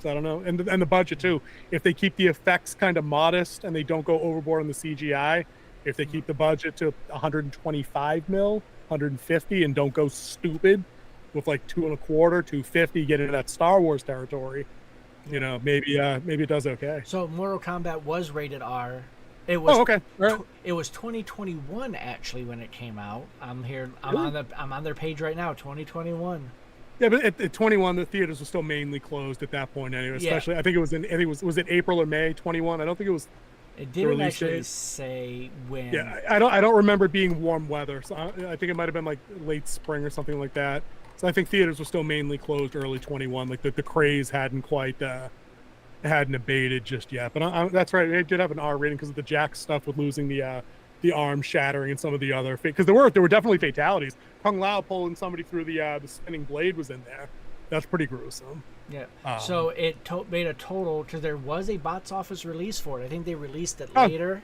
So I don't know. And the budget too. If they keep the effects kind of modest and they don't go overboard on the CGI, if they keep the budget to 125 mil, 150, and don't go stupid with like 2.25, 250, get into that Star Wars territory, maybe it does okay.
So Mortal Kombat was rated R. It was
okay. Right.
It was 2021 actually when it came out. I'm here.
Really?
I'm on their page right now. 2021.
Yeah, but at 21, the theaters were still mainly closed at that point anyway. Especially, yeah. I think it was it April or May 21. I don't think it was.
It didn't actually say when.
Yeah, I don't remember it being warm weather. So I think it might have been like late spring or something like that. So I think theaters were still mainly closed early 21. Like the craze hadn't abated just yet. But that's right. It did have an R rating because of the Jack stuff with losing the arm shattering and some of the other because there were definitely fatalities. Kung Lao pulling somebody through the spinning blade was in there. That's pretty gruesome.
Yeah. So it made a total because there was a box office release for it. I think they released it later.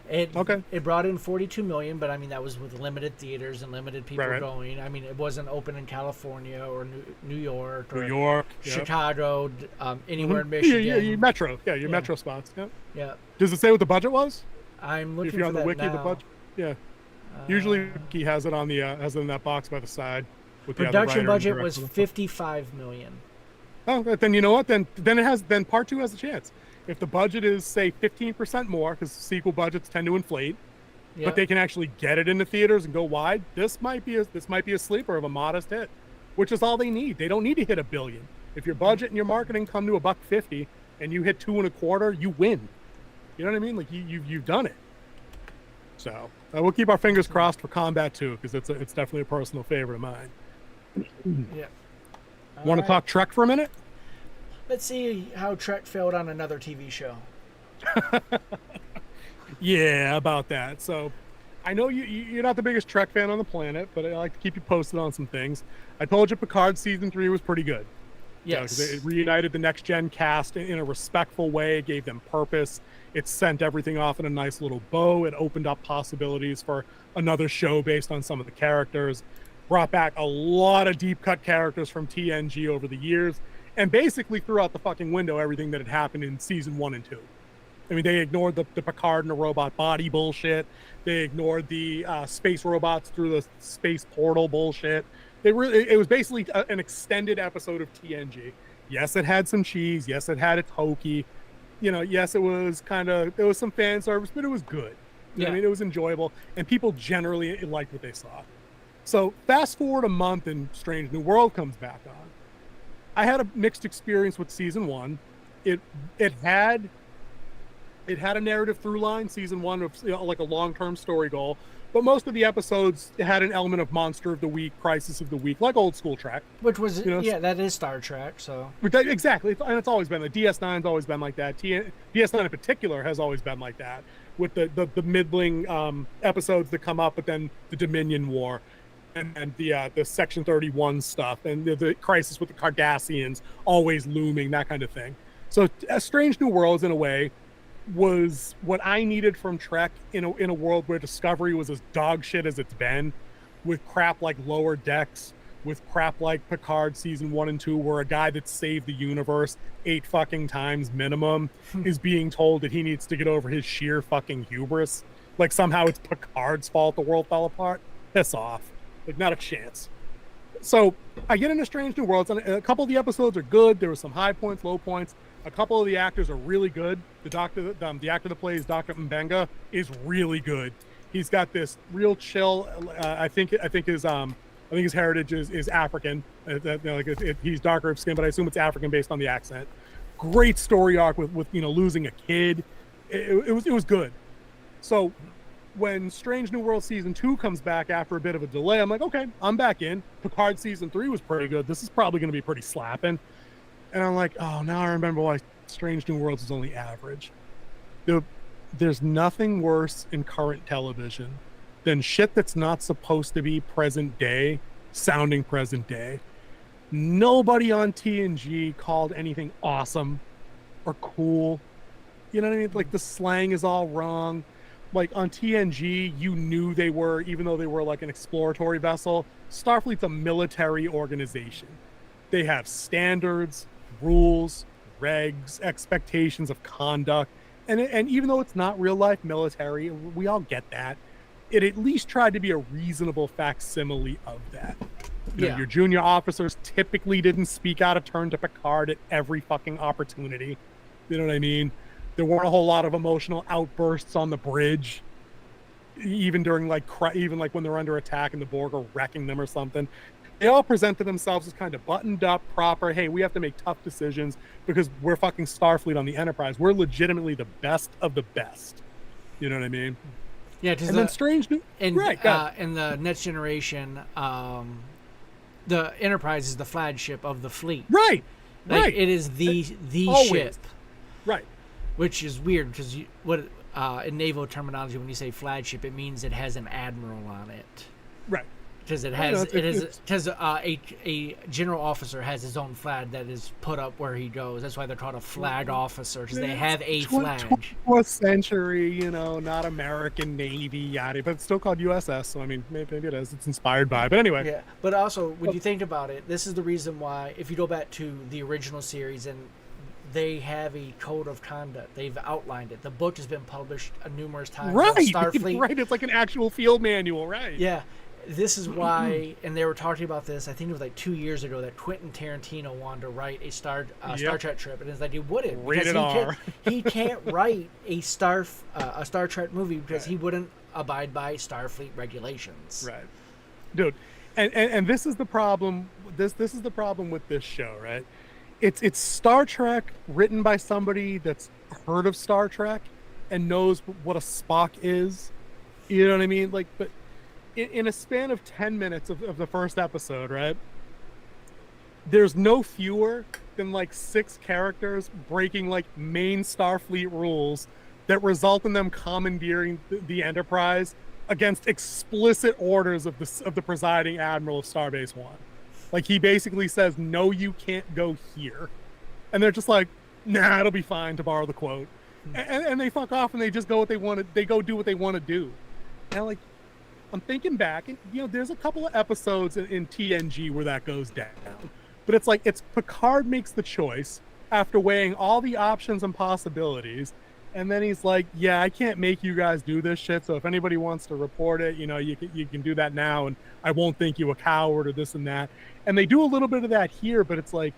It brought in 42 million, but I mean that was with limited theaters and limited people going. I mean it wasn't open in California or New York or Chicago, anywhere in Michigan.
Your metro, metro spots. Yeah.
Yeah.
Does it say what the budget was?
I'm looking
if you're
for
on the
that
wiki,
now.
the budget. Yeah. Usually he has it on has it in that box by the side. With
production budget was 55 million.
Oh, then you know what? Then part 2 has a chance. If the budget is say 15% more, because sequel budgets tend to inflate, but they can actually get it into theaters and go wide, this might be a sleeper of a modest hit, which is all they need. They don't need to hit $1 billion. If your budget and your marketing come to $150 and you hit 2.25, you win. You know what I mean? Like you've done it. So we'll keep our fingers crossed for Combat 2 because it's definitely a personal favorite of mine.
Yeah.
Want to talk Trek for a minute?
Let's see how Trek failed on another TV show.
Yeah, about that. So I know you're not the biggest Trek fan on the planet, but I like to keep you posted on some things. I told you Picard season 3 was pretty good.
Yes.
It reunited the next gen cast in a respectful way. It gave them purpose. It sent everything off in a nice little bow. It opened up possibilities for another show based on some of the characters. Brought back a lot of deep cut characters from TNG over the years. And basically threw out the fucking window everything that had happened in season 1 and 2. I mean, they ignored the Picard and the robot body bullshit. They ignored the space robots through the space portal bullshit. It was basically an extended episode of TNG. Yes, it had some cheese. Yes, it had its hokey. Yes, there was some fan service, but it was good. I mean, it was enjoyable, and people generally liked what they saw. So fast forward a month, and Strange New World comes back on. I had a mixed experience with season 1. It had a narrative through line. Season 1 of like a long-term story goal, but most of the episodes had an element of monster of the week, crisis of the week, like old school Trek.
Which was that is Star Trek. So
exactly, and it's always been like DS9's always been like that. DS9 in particular has always been like that with the middling episodes that come up, but then the Dominion War. And the Section 31 stuff and the crisis with the Cardassians always looming, that kind of thing. So Strange New Worlds, in a way, was what I needed from Trek in a world where Discovery was as dog shit as it's been, with crap like Lower Decks, with crap like Picard season 1 and 2, where a guy that saved the universe 8 fucking times minimum is being told that he needs to get over his sheer fucking hubris. Like somehow it's Picard's fault the world fell apart. Piss off. Like, not a chance. So I get into Strange New Worlds, and a couple of the episodes are good. There were some high points, low points. A couple of the actors are really good. The actor that plays Dr. Mbenga is really good. He's got this real chill. I think his heritage is African. He's darker of skin, but I assume it's African based on the accent. Great story arc with losing a kid. It was good. So when Strange New World season 2 comes back after a bit of a delay, I'm like, okay, I'm back in. Picard season 3 was pretty good. This is probably going to be pretty slapping. And I'm like, oh, now I remember why Strange New Worlds is only average. There's nothing worse in current television than shit that's not supposed to be present day sounding present day. Nobody on TNG called anything awesome or cool. You know what I mean? Like, the slang is all wrong. Like, on TNG, you knew they were, even though they were like an exploratory vessel, Starfleet's a military organization. They have standards, rules, regs, expectations of conduct. And even though it's not real life military, we all get that. It at least tried to be a reasonable facsimile of that. You know, your junior officers typically didn't speak out of turn to Picard at every fucking opportunity. You know what I mean? There weren't a whole lot of emotional outbursts on the bridge, even during even when they're under attack and the Borg are wrecking them or something. They all presented themselves as kind of buttoned up, proper. Hey, we have to make tough decisions because we're fucking Starfleet on the Enterprise. We're legitimately the best of the best. You know what I mean?
Yeah.
And then Strange New
in the Next Generation, the Enterprise is the flagship of the fleet.
Right.
Like, it is the ship.
Right.
Which is weird because in naval terminology, when you say flagship, it means it has an admiral on it. Right. Because a general officer has his own flag that is put up where he goes. That's why they're called a flag officer, because they have a flag.
24th century, not American Navy, yada, but it's still called USS. So I mean, maybe it is. It's inspired by. But anyway.
Yeah. But also, when you think about it, this is the reason why, if you go back to the original series, and they have a code of conduct. They've outlined it. The book has been published numerous times.
Right.
Starfleet.
Right. It's like an actual field manual. Right.
Yeah. This is why, and they were talking about this, I think it was like 2 years ago, that Quentin Tarantino wanted to write a Star Trek trip, and it's like, he wouldn't, because he can't write a Star Trek movie because he wouldn't abide by Starfleet regulations.
Right, dude, and this is the problem. This is the problem with this show, right? It's Star Trek written by somebody that's heard of Star Trek and knows what a Spock is. You know what I mean? Like, but in a span of 10 minutes of the first episode, right, there's no fewer than like 6 characters breaking like main Starfleet rules that result in them commandeering the Enterprise against explicit orders of the presiding admiral of Starbase 1. Like, he basically says, no, you can't go here. And they're just like, nah, it'll be fine, to borrow the quote. And they fuck off and they just go they go do what they want to do. And like, I'm thinking back, and there's a couple of episodes in TNG where that goes down. But it's like, Picard makes the choice after weighing all the options and possibilities, and then he's like, yeah, I can't make you guys do this shit, so if anybody wants to report it, you can do that now, and I won't think you a coward or this and that. And they do a little bit of that here, but it's like,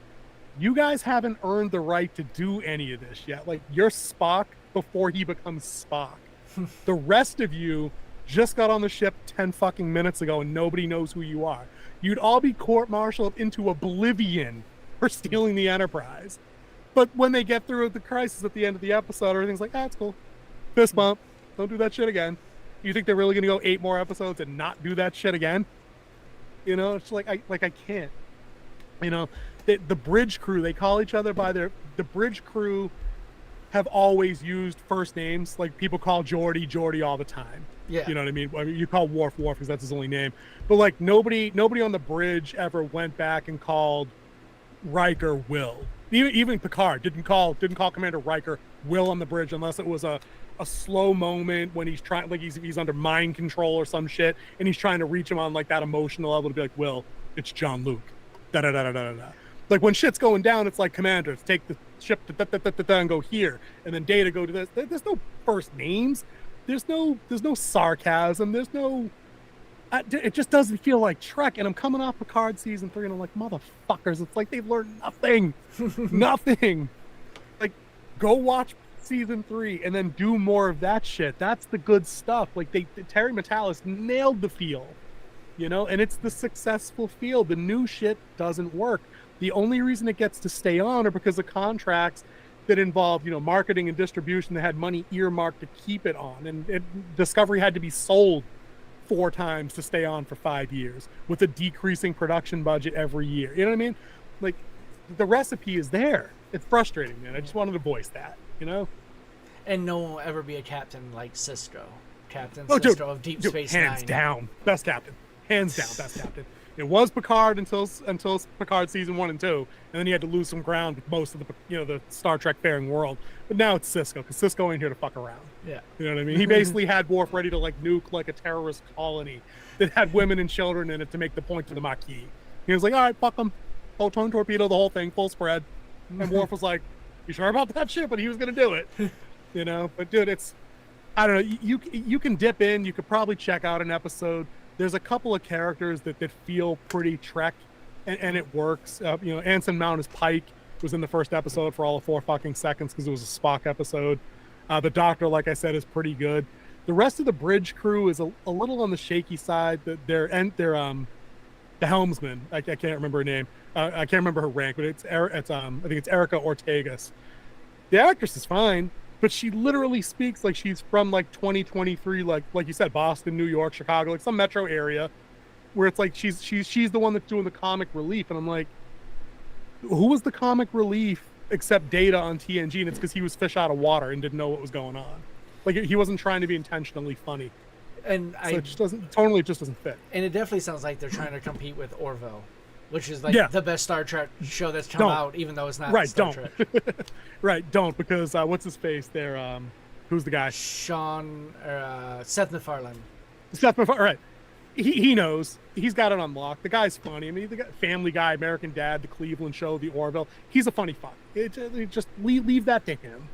you guys haven't earned the right to do any of this yet. Like, you're Spock before he becomes Spock. The rest of you just got on the ship 10 fucking minutes ago and nobody knows who you are. You'd all be court-martialed into oblivion for stealing the Enterprise. But when they get through the crisis at the end of the episode, everything's like, it's cool. Fist bump. Don't do that shit again. You think they're really going to go 8 more episodes and not do that shit again? It's like I can't. The bridge crew, they call each other by the bridge crew have always used first names. Like, people call Geordi all the time. Yeah. You know what I mean? You call Worf because that's his only name. But like, nobody on the bridge ever went back and called Riker Will. Even Picard didn't call Commander Riker Will on the bridge unless it was a slow moment when he's trying, like he's under mind control or some shit, and he's trying to reach him on like that emotional level to be like, Will, it's John Luke. Da da da da da da. Like when shit's going down, it's like commanders take the ship and go here, and then Data go to this. There's no first names. There's no sarcasm. There's no. It just doesn't feel like Trek. And I'm coming off Picard season 3, and I'm like, motherfuckers! It's like they've learned nothing, nothing. Like, go watch season 3 and then do more of that shit. That's the good stuff. Like Terry Matalas nailed the feel, and it's the successful feel. The new shit doesn't work. The only reason it gets to stay on are because of contracts that involve, marketing and distribution that had money earmarked to keep it on. And Discovery had to be sold 4 times to stay on for 5 years with a decreasing production budget every year. You know what I mean? Like, the recipe is there. It's frustrating, man. I just wanted to voice that,
And no one will ever be a captain like Sisko. Captain
Sisko
dude, of Deep Space Nine.
Hands down. Best captain. Hands down, best captain. It was Picard until Picard season 1 and 2, and then he had to lose some ground with most of the Star Trek faring world. But now it's Sisko, because Sisko ain't here to fuck around.
Yeah.
You know what I mean? He basically had Worf ready to nuke a terrorist colony that had women and children in it to make the point to the Maquis. He was like, all right, fuck them. Photon torpedo the whole thing, full spread. And Worf was like, you sure about that shit? But he was gonna do it. But dude, it's, I don't know, you can dip in, you could probably check out an episode. There's a couple of characters that feel pretty Trek, and it works. Anson Mount as Pike was in the first episode for all of 4 fucking seconds because it was a Spock episode. The Doctor, like I said, is pretty good. The rest of the bridge crew is a little on the shaky side. They're the helmsman. I can't remember her name. I can't remember her rank, but I think it's Erica Ortegas. The actress is fine, but she literally speaks like she's from 2023, like you said, Boston, New York, Chicago, some metro area, where it's like she's the one that's doing the comic relief, and I'm like, who was the comic relief except Data on TNG? And it's because he was fish out of water and didn't know what was going on. Like, he wasn't trying to be intentionally funny,
and
it just doesn't fit.
And it definitely sounds like they're trying to compete with Orville, which is the best Star Trek show that's come out, even though it's not Star Trek.
Right, don't, because what's his face there? Who's the guy?
Seth MacFarlane.
Seth MacFarlane, right. He knows. He's got it unlocked. The guy's funny. I mean, the guy, Family Guy, American Dad, The Cleveland Show, The Orville. He's a funny fuck. Just leave that to him.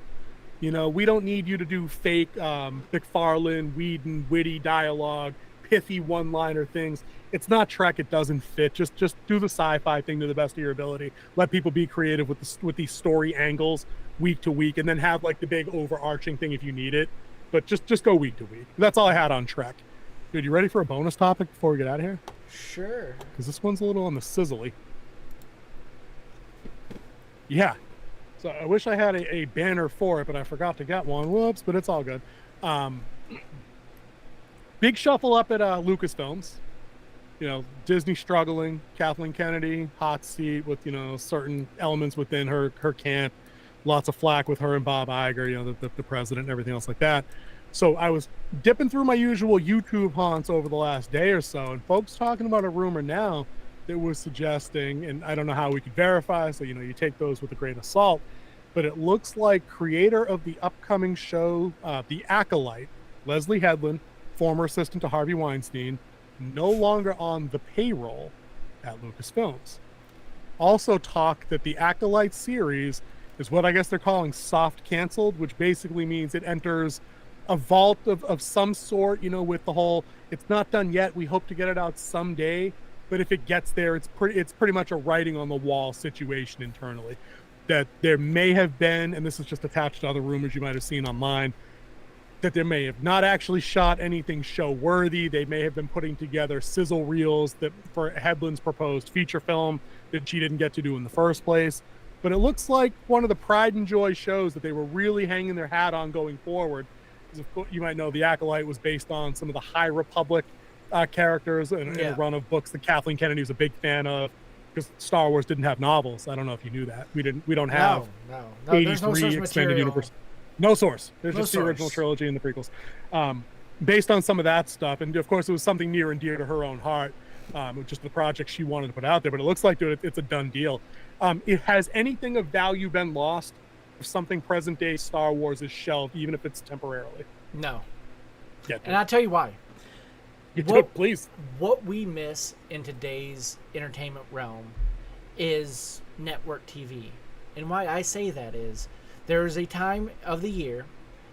We don't need you to do fake McFarlane, Whedon, witty dialogue, pithy one-liner things. It's not Trek. It doesn't fit. Just do the sci-fi thing to the best of your ability. Let people be creative with these story angles week to week, and then have the big overarching thing if you need it. But just go week to week. That's all I had on Trek. Dude, you ready for a bonus topic before we get out of here?
Sure.
Because this one's a little on the sizzly. Yeah. So I wish I had a banner for it, but I forgot to get one. Whoops, but it's all good. Big shuffle up at Lucasfilms. Disney struggling, Kathleen Kennedy, hot seat with, certain elements within her camp. Lots of flack with her and Bob Iger, the president and everything else like that. So I was dipping through my usual YouTube haunts over the last day or so, and folks talking about a rumor now that was suggesting, and I don't know how we could verify, so, you take those with a grain of salt, but it looks like creator of the upcoming show, The Acolyte, Leslie Headland, former assistant to Harvey Weinstein, no longer on the payroll at Lucasfilms. Also talk that the Acolyte series is what I guess they're calling soft canceled, which basically means it enters a vault of some sort, with the whole, it's not done yet, we hope to get it out someday, but if it gets there, it's pretty much a writing on the wall situation internally. That there may have been, and this is just attached to other rumors you might have seen online, that they may have not actually shot anything show worthy. They may have been putting together sizzle reels that for Headland's proposed feature film that she didn't get to do in the first place. But it looks like one of the pride and joy shows that they were really hanging their hat on going forward. You might know The Acolyte was based on some of the High Republic characters in a run of books that Kathleen Kennedy was a big fan of, because Star Wars didn't have novels. I don't know if you knew that. We don't have
no
83 expanded universe. No source. There's just the original trilogy and the prequels. Based on some of that stuff, and of course it was something near and dear to her own heart, just the project she wanted to put out there. But it looks like, dude, it's a done deal. Has anything of value been lost if something present day Star Wars is shelved, even if it's temporarily?
No.
Yeah,
and I'll tell you why.
Please.
What we miss in today's entertainment realm is network TV. And why I say that is there is a time of the year,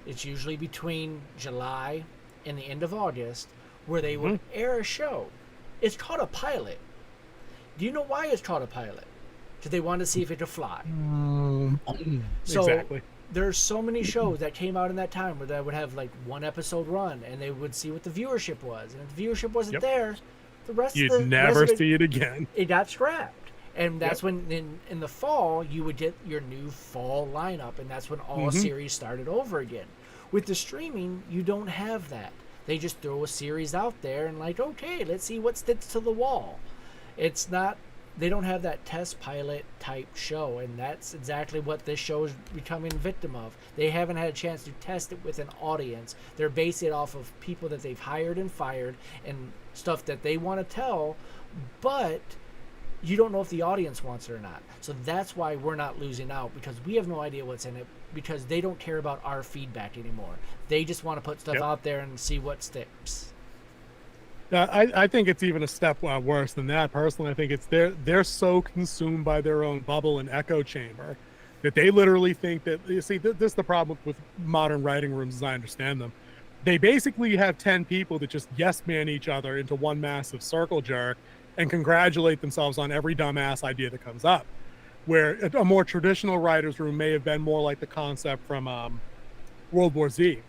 it's usually between July and the end of August, where they would air a show. It's called a pilot. Do you know why it's called a pilot? Because they wanted to see if it could fly. So
Exactly.
there's so many shows that came out in that time where they would have like one episode run, and they would see what the viewership was. And if the viewership wasn't there, the rest
You'd
of the
never
rest of
see it again.
It got scrapped. And that's when in the fall you would get your new fall lineup, and that's when all series started over again. With the streaming, you don't have that. They just throw a series out there and like, okay, let's see what sticks to the wall. It's not, they don't have that test pilot type show, and that's exactly what this show is becoming victim of. They haven't had a chance to test it with an audience. They're basing it off of people that they've hired and fired and stuff that they want to tell, but you don't know if the audience wants it or not. So that's why we're not losing out, because we have no idea what's in it, because they don't care about our feedback anymore. They just want to put stuff out there and see what sticks.
I think it's even a step worse than that. Personally, I think it's they're so consumed by their own bubble and echo chamber that they literally think that, you see, this is the problem with modern writing rooms as I understand them. They basically have 10 people that just yes man each other into one massive circle jerk and congratulate themselves on every dumbass idea that comes up. Where a more traditional writer's room may have been more like the concept from World War Z,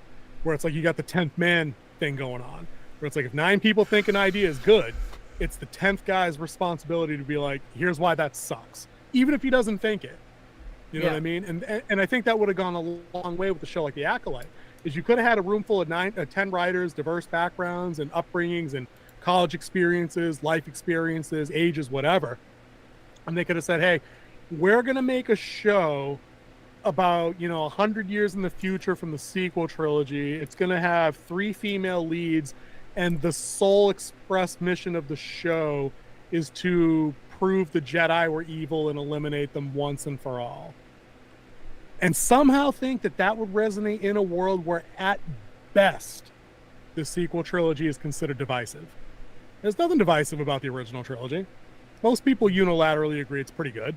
where it's like you got the 10th man thing going on, where it's like if 9 people think an idea is good, it's the 10th guy's responsibility to be like, here's why that sucks, even if he doesn't think it. You know what I mean? And I think that would have gone a long way with the show like The Acolyte, is you could have had a room full of 10 writers, diverse backgrounds and upbringings and college experiences, life experiences, ages, whatever. And they could have said, hey, we're going to make a show about, 100 years in the future from the sequel trilogy. It's going to have 3 female leads, and the sole express mission of the show is to prove the Jedi were evil and eliminate them once and for all. And somehow think that would resonate in a world where, at best, the sequel trilogy is considered divisive. There's nothing divisive about the original trilogy. Most people unilaterally agree it's pretty good.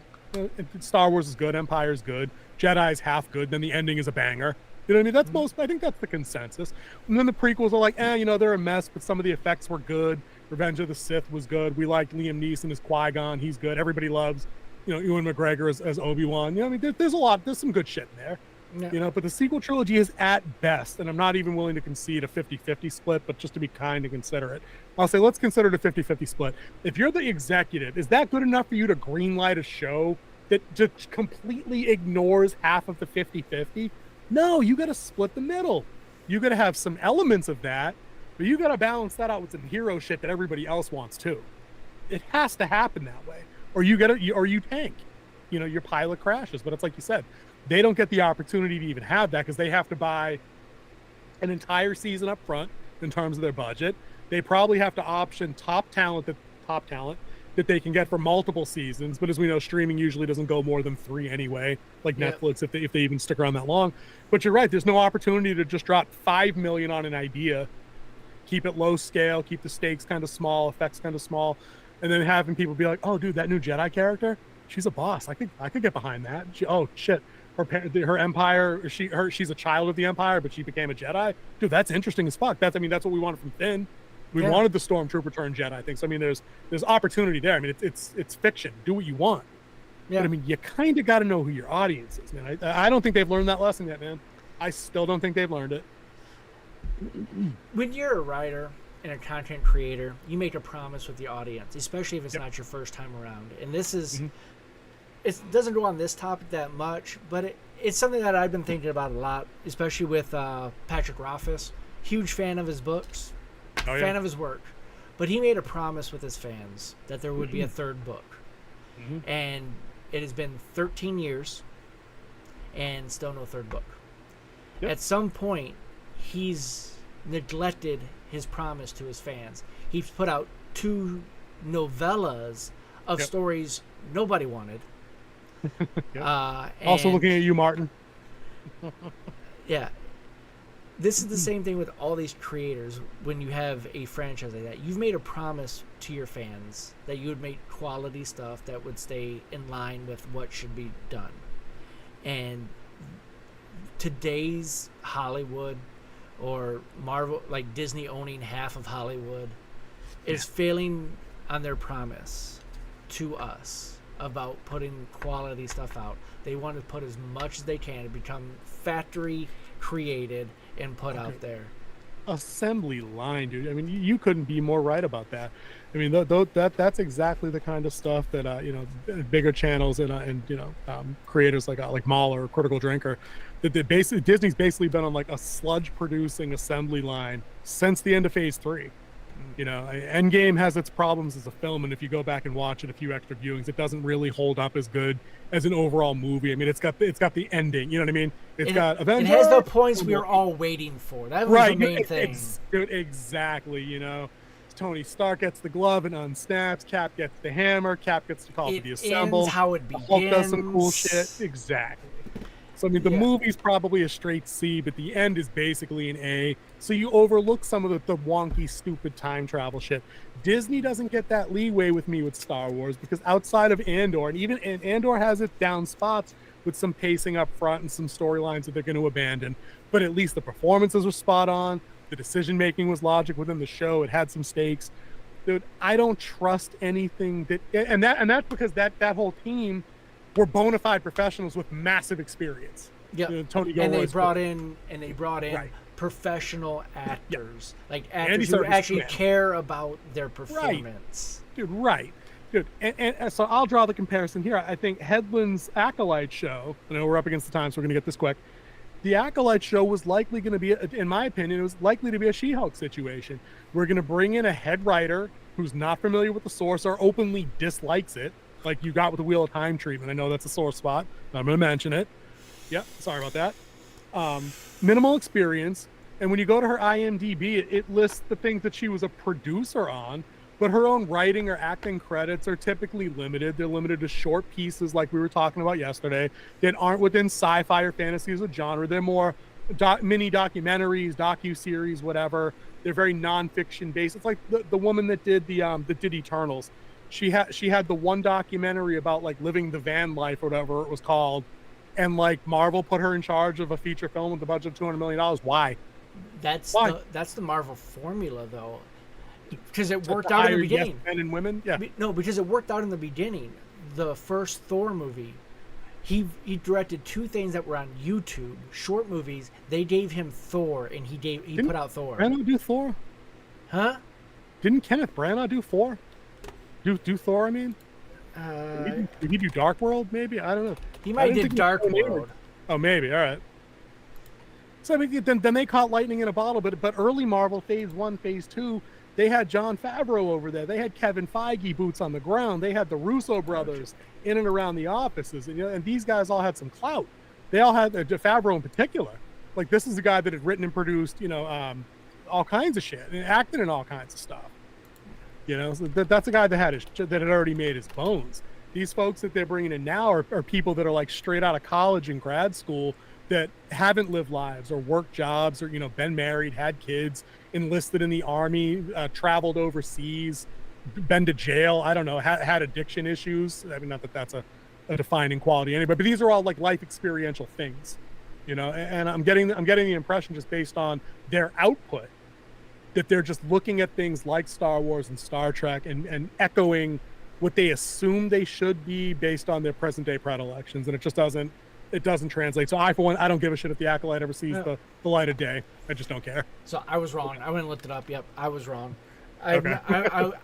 Star Wars is good, Empire is good, Jedi is half good, then the ending is a banger. You know what I mean? I think that's the consensus. And then the prequels are like, they're a mess, but some of the effects were good. Revenge of the Sith was good. We liked Liam Neeson as Qui-Gon. He's good. Everybody loves, Ewan McGregor as Obi-Wan. There's some good shit in there. Yeah. But the sequel trilogy is at best, and I'm not even willing to concede a 50-50 split, but just to be kind and consider it, I'll say let's consider it a 50-50 split. If you're the executive, is that good enough for you to greenlight a show that just completely ignores half of the 50-50? No, you got to split the middle. You got to have some elements of that, but you got to balance that out with some hero shit that everybody else wants too. It has to happen that way, or you tank. Your pilot crashes. But it's like you said, they don't get the opportunity to even have that because they have to buy an entire season up front in terms of their budget. They probably have to option top talent that they can get for multiple seasons. But as we know, streaming usually doesn't go more than 3 anyway, like Netflix, if they even stick around that long. But you're right, there's no opportunity to just drop $5 million on an idea, keep it low scale, keep the stakes kind of small, effects kind of small, and then having people be like, oh, dude, that new Jedi character, she's a boss. I could get behind that. Oh, shit. Her empire, she's a child of the Empire, but she became a Jedi. Dude, that's interesting as fuck. That's what we wanted from Finn. We wanted the Stormtrooper turned Jedi thing. So there's opportunity there. It's fiction. Do what you want. Yeah. But you kind of got to know who your audience is, man. I don't think they've learned that lesson yet, man. I still don't think they've learned it.
When you're a writer and a content creator, you make a promise with the audience, especially if it's not your first time around. And this is. It doesn't go on this topic that much, but it's something that I've been thinking about a lot, especially with Patrick Rothfuss. Huge fan of his books, fan of his work. But he made a promise with his fans that there would be a third book. And it has been 13 years and still no third book. At some point, he's neglected his promise to his fans. He's put out 2 novellas of stories nobody wanted.
Also looking at you, Martin.
this is the same thing with all these creators. When you have a franchise like that, you've made a promise to your fans that you would make quality stuff that would stay in line with what should be done. And today's Hollywood, or Marvel, like Disney owning half of Hollywood, is failing on their promise to us about putting quality stuff out. They want to put as much as they can to become factory created and put out there.
Assembly line, dude. I mean, you couldn't be more right about that. I mean, that's exactly the kind of stuff that bigger channels and creators like Mahler or Critical Drinker, that they basically, Disney's basically been on like a sludge producing assembly line since the end of Phase 3. Endgame has its problems as a film, and if you go back and watch it a few extra viewings, it doesn't really hold up as good as an overall movie. I mean, it's got the ending, you know what I mean? It's got Avengers.
It has the points we were all waiting for. That was the main thing.
Exactly, Tony Stark gets the glove and unsnaps. Cap gets the hammer. Cap gets to call for the assemble.
Ends how it begins.
Hulk does some cool shit. Exactly. So I mean, the movie's probably a straight C, but the end is basically an A. So you overlook some of the wonky, stupid time travel shit. Disney doesn't get that leeway with me with Star Wars, because outside of Andor, and Andor has its down spots with some pacing up front and some storylines that they're going to abandon, but at least the performances were spot on. The decision making was logic within the show. It had some stakes. Dude, I don't trust anything and that's because that whole team were bona fide professionals with massive experience.
Yeah,
Tony
and they brought
in
right. professional actors, like actors who actually care about their performance.
Right. Dude, and so I'll draw the comparison here. I think Hedlund's Acolyte show, I know we're up against the time, so we're going to get this quick. The Acolyte show was likely going to be, in my opinion, it was likely to be a She-Hulk situation. We're going to bring in a head writer who's not familiar with the source or openly dislikes it, like you got with the Wheel of Time treatment. I know that's a sore spot, but I'm going to mention it. Yeah, sorry about that. Minimal experience. And when you go to her IMDb, it lists the things that she was a producer on, but her own writing or acting credits are typically limited. They're limited to short pieces like we were talking about yesterday that aren't within sci-fi or fantasy as a genre. They're more mini documentaries, docu-series, whatever. They're very non-fiction based. It's like the woman that did that did Eternals. She had the one documentary about like living the van life or whatever it was called, and like Marvel put her in charge of a feature film with a budget of $200 million. Why?
That's the Marvel formula, though, because it worked out in the beginning.
Yes, men and women, yeah.
No, because it worked out in the beginning. The first Thor movie, he directed two things that were on YouTube, short movies. They gave him Thor, and he put out Thor.
Branagh do Thor?
Huh?
Didn't Kenneth Branagh do Thor? Do Thor? I mean, did he do Dark World? Maybe, I don't know.
He might have did Dark World.
Oh, maybe. All right. So I mean, then they caught lightning in a bottle. But early Marvel Phase 1, Phase 2, they had Jon Favreau over there. They had Kevin Feige boots on the ground. They had the Russo brothers in and around the offices, and these guys all had some clout. They all had Favreau in particular. Like, this is a guy that had written and produced, all kinds of shit and acted in all kinds of stuff. So that's a guy that had already made his bones. These folks that they're bringing in now are people that are like straight out of college and grad school that haven't lived lives or worked jobs or been married, had kids, enlisted in the army, traveled overseas, been to jail. I don't know, had addiction issues. I mean, not that that's a defining quality anyway, but these are all like life experiential things, And I'm getting the impression, just based on their output, that they're just looking at things like Star Wars and Star Trek and echoing what they assume they should be based on their present day predilections, and it just doesn't translate. So I, for one, I don't give a shit if the Acolyte ever sees the light of day. I just don't care.
So I was wrong. I went and looked it up. Yep, I was wrong.
Okay.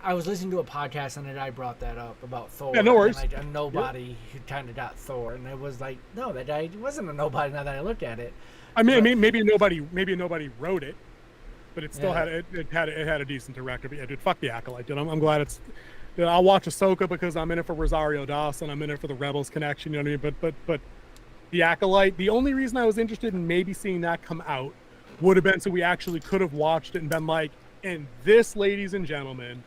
I was listening to a podcast and I brought that up about Thor.
Yeah, no worries.
And nobody who kind of got Thor, and it was like, no, that guy wasn't a nobody. Now that I looked at it,
maybe nobody wrote it, but it still had a decent director. But yeah, dude, fuck the Acolyte. Dude, I'm glad it's. I'll watch Ahsoka because I'm in it for Rosario Dawson. I'm in it for the Rebels connection. You know what I mean? But the Acolyte. The only reason I was interested in maybe seeing that come out would have been so we actually could have watched it and been like, and this, ladies and gentlemen,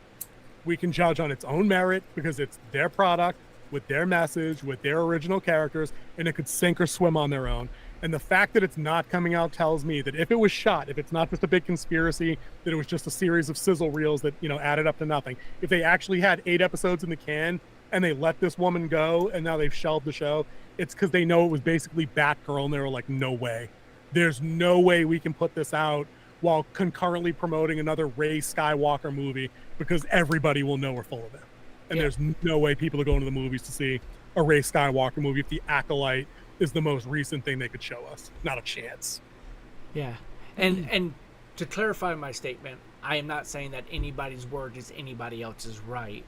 we can judge on its own merit because it's their product with their message, with their original characters, and it could sink or swim on their own. And the fact that it's not coming out tells me that if it was shot, if it's not just a big conspiracy, that it was just a series of sizzle reels that, you know, added up to nothing. If they actually had 8 episodes in the can and they let this woman go and now they've shelved the show, it's because they know it was basically Batgirl and they were like, no way. There's no way we can put this out while concurrently promoting another Rey Skywalker movie because everybody will know we're full of it. And there's no way people are going to the movies to see a Rey Skywalker movie if The Acolyte is the most recent thing they could show us. Not a chance.
Yeah. And to clarify my statement, I am not saying that anybody's word is anybody else's right.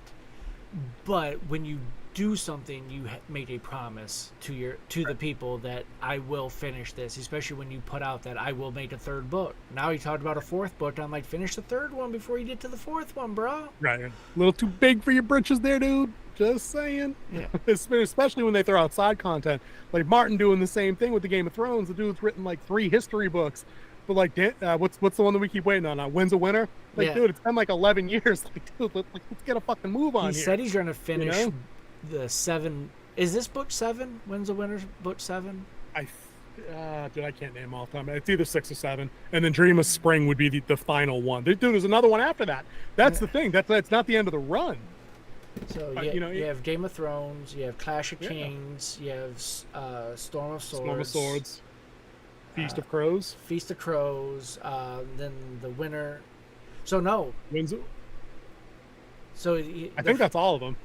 But when you do something, you make a promise to the people that I will finish this, especially when you put out that I will make a 3rd book. Now he talked about a 4th book. I'm like, finish the 3rd one before you get to the 4th one, bro.
Right. A little too big for your britches there, dude. Just saying.
Yeah.
Especially when they throw out side content. Like Martin doing the same thing with the Game of Thrones. The dude's written like 3 history books. But like, what's the one that we keep waiting on? When's a Winner? Like, dude, it's been like 11 years. Like, dude, let's get a fucking move on here.
He said he's going to finish the 7. Is this book 7? When's a Winner book 7?
Dude, I can't name all the time. It's either 6 or 7. And then Dream of Spring would be the final one. Dude, there's another one after that. That's the thing. That's not the end of the run.
So you have Game of Thrones, you have Clash of Kings, you have Storm of Swords,
Feast of Crows,
then the Winner. So no, so
I think that's all of them.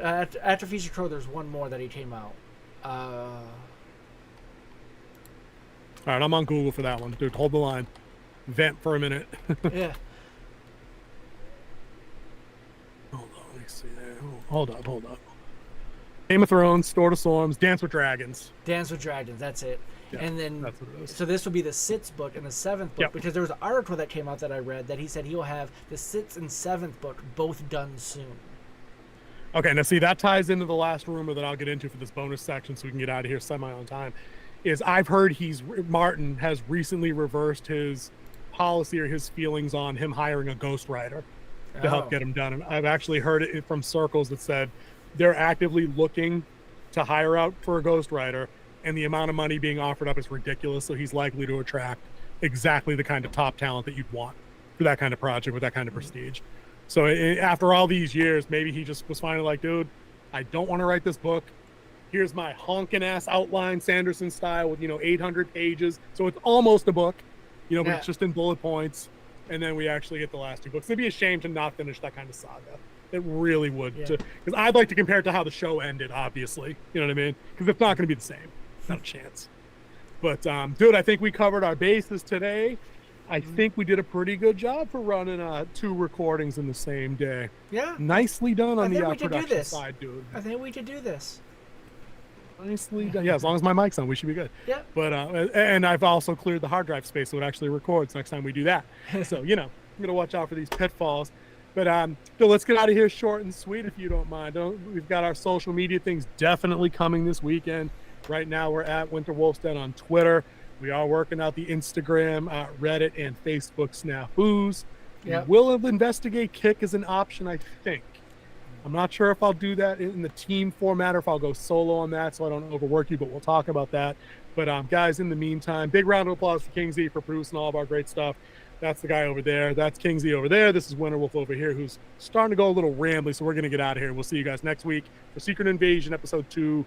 After Feast of Crows, there's one more that he came out.
All right, I'm on Google for that one, dude. Hold the line. Vent for a minute.
Yeah.
Hold on, let me see there. Hold up. Game of Thrones, Sword of Storms, Dance with Dragons.
That's it.
Yeah,
and then,
that's what it is.
so this will be the 6th book and the 7th book, because there was an article that came out that I read that he said he'll have the 6th and 7th book both done soon.
Okay, now see, that ties into the last rumor that I'll get into for this bonus section so we can get out of here semi on time. Is I've heard Martin has recently reversed his policy or his feelings on him hiring a ghostwriter to help get him done. And I've actually heard it from circles that said they're actively looking to hire out for a ghostwriter, and the amount of money being offered up is ridiculous. So he's likely to attract exactly the kind of top talent that you'd want for that kind of project with that kind of prestige. So after all these years, maybe he just was finally like, dude, I don't want to write this book. Here's my honking ass outline, Sanderson style, with 800 pages. So it's almost a book, but it's just in bullet points. And then we actually get the last 2 books. It'd be a shame to not finish that kind of saga. It really would, because I'd like to compare it to how the show ended. Obviously, you know what I mean? Because it's not going to be the same. Not a chance. But dude, I think we covered our bases today. I think we did a pretty good job for running 2 recordings in the same day.
Yeah.
Nicely done on the production
side,
dude.
I think we could do this.
Nicely done. Yeah, as long as my mic's on, we should be good.
Yeah.
But and I've also cleared the hard drive space so it actually records next time we do that. So, I'm going to watch out for these pitfalls. But Bill, let's get out of here short and sweet if you don't mind. We've got our social media things definitely coming this weekend. Right now we're at Winter Wolf's Den on Twitter. We are working out the Instagram, Reddit, and Facebook snafus. Yep. We'll investigate Kick as an option, I think. I'm not sure if I'll do that in the team format or if I'll go solo on that so I don't overwork you, but we'll talk about that. But guys, in the meantime, big round of applause for Kingsley for producing all of our great stuff. That's the guy over there. That's Kingsley over there. This is Winter Wolf over here, who's starting to go a little rambly, so we're going to get out of here. We'll see you guys next week for Secret Invasion Episode 2,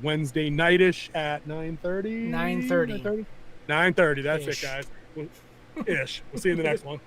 Wednesday night-ish at 9:30?
9:30.
9:30. That's Ish. It, guys. We'll see you in the next one.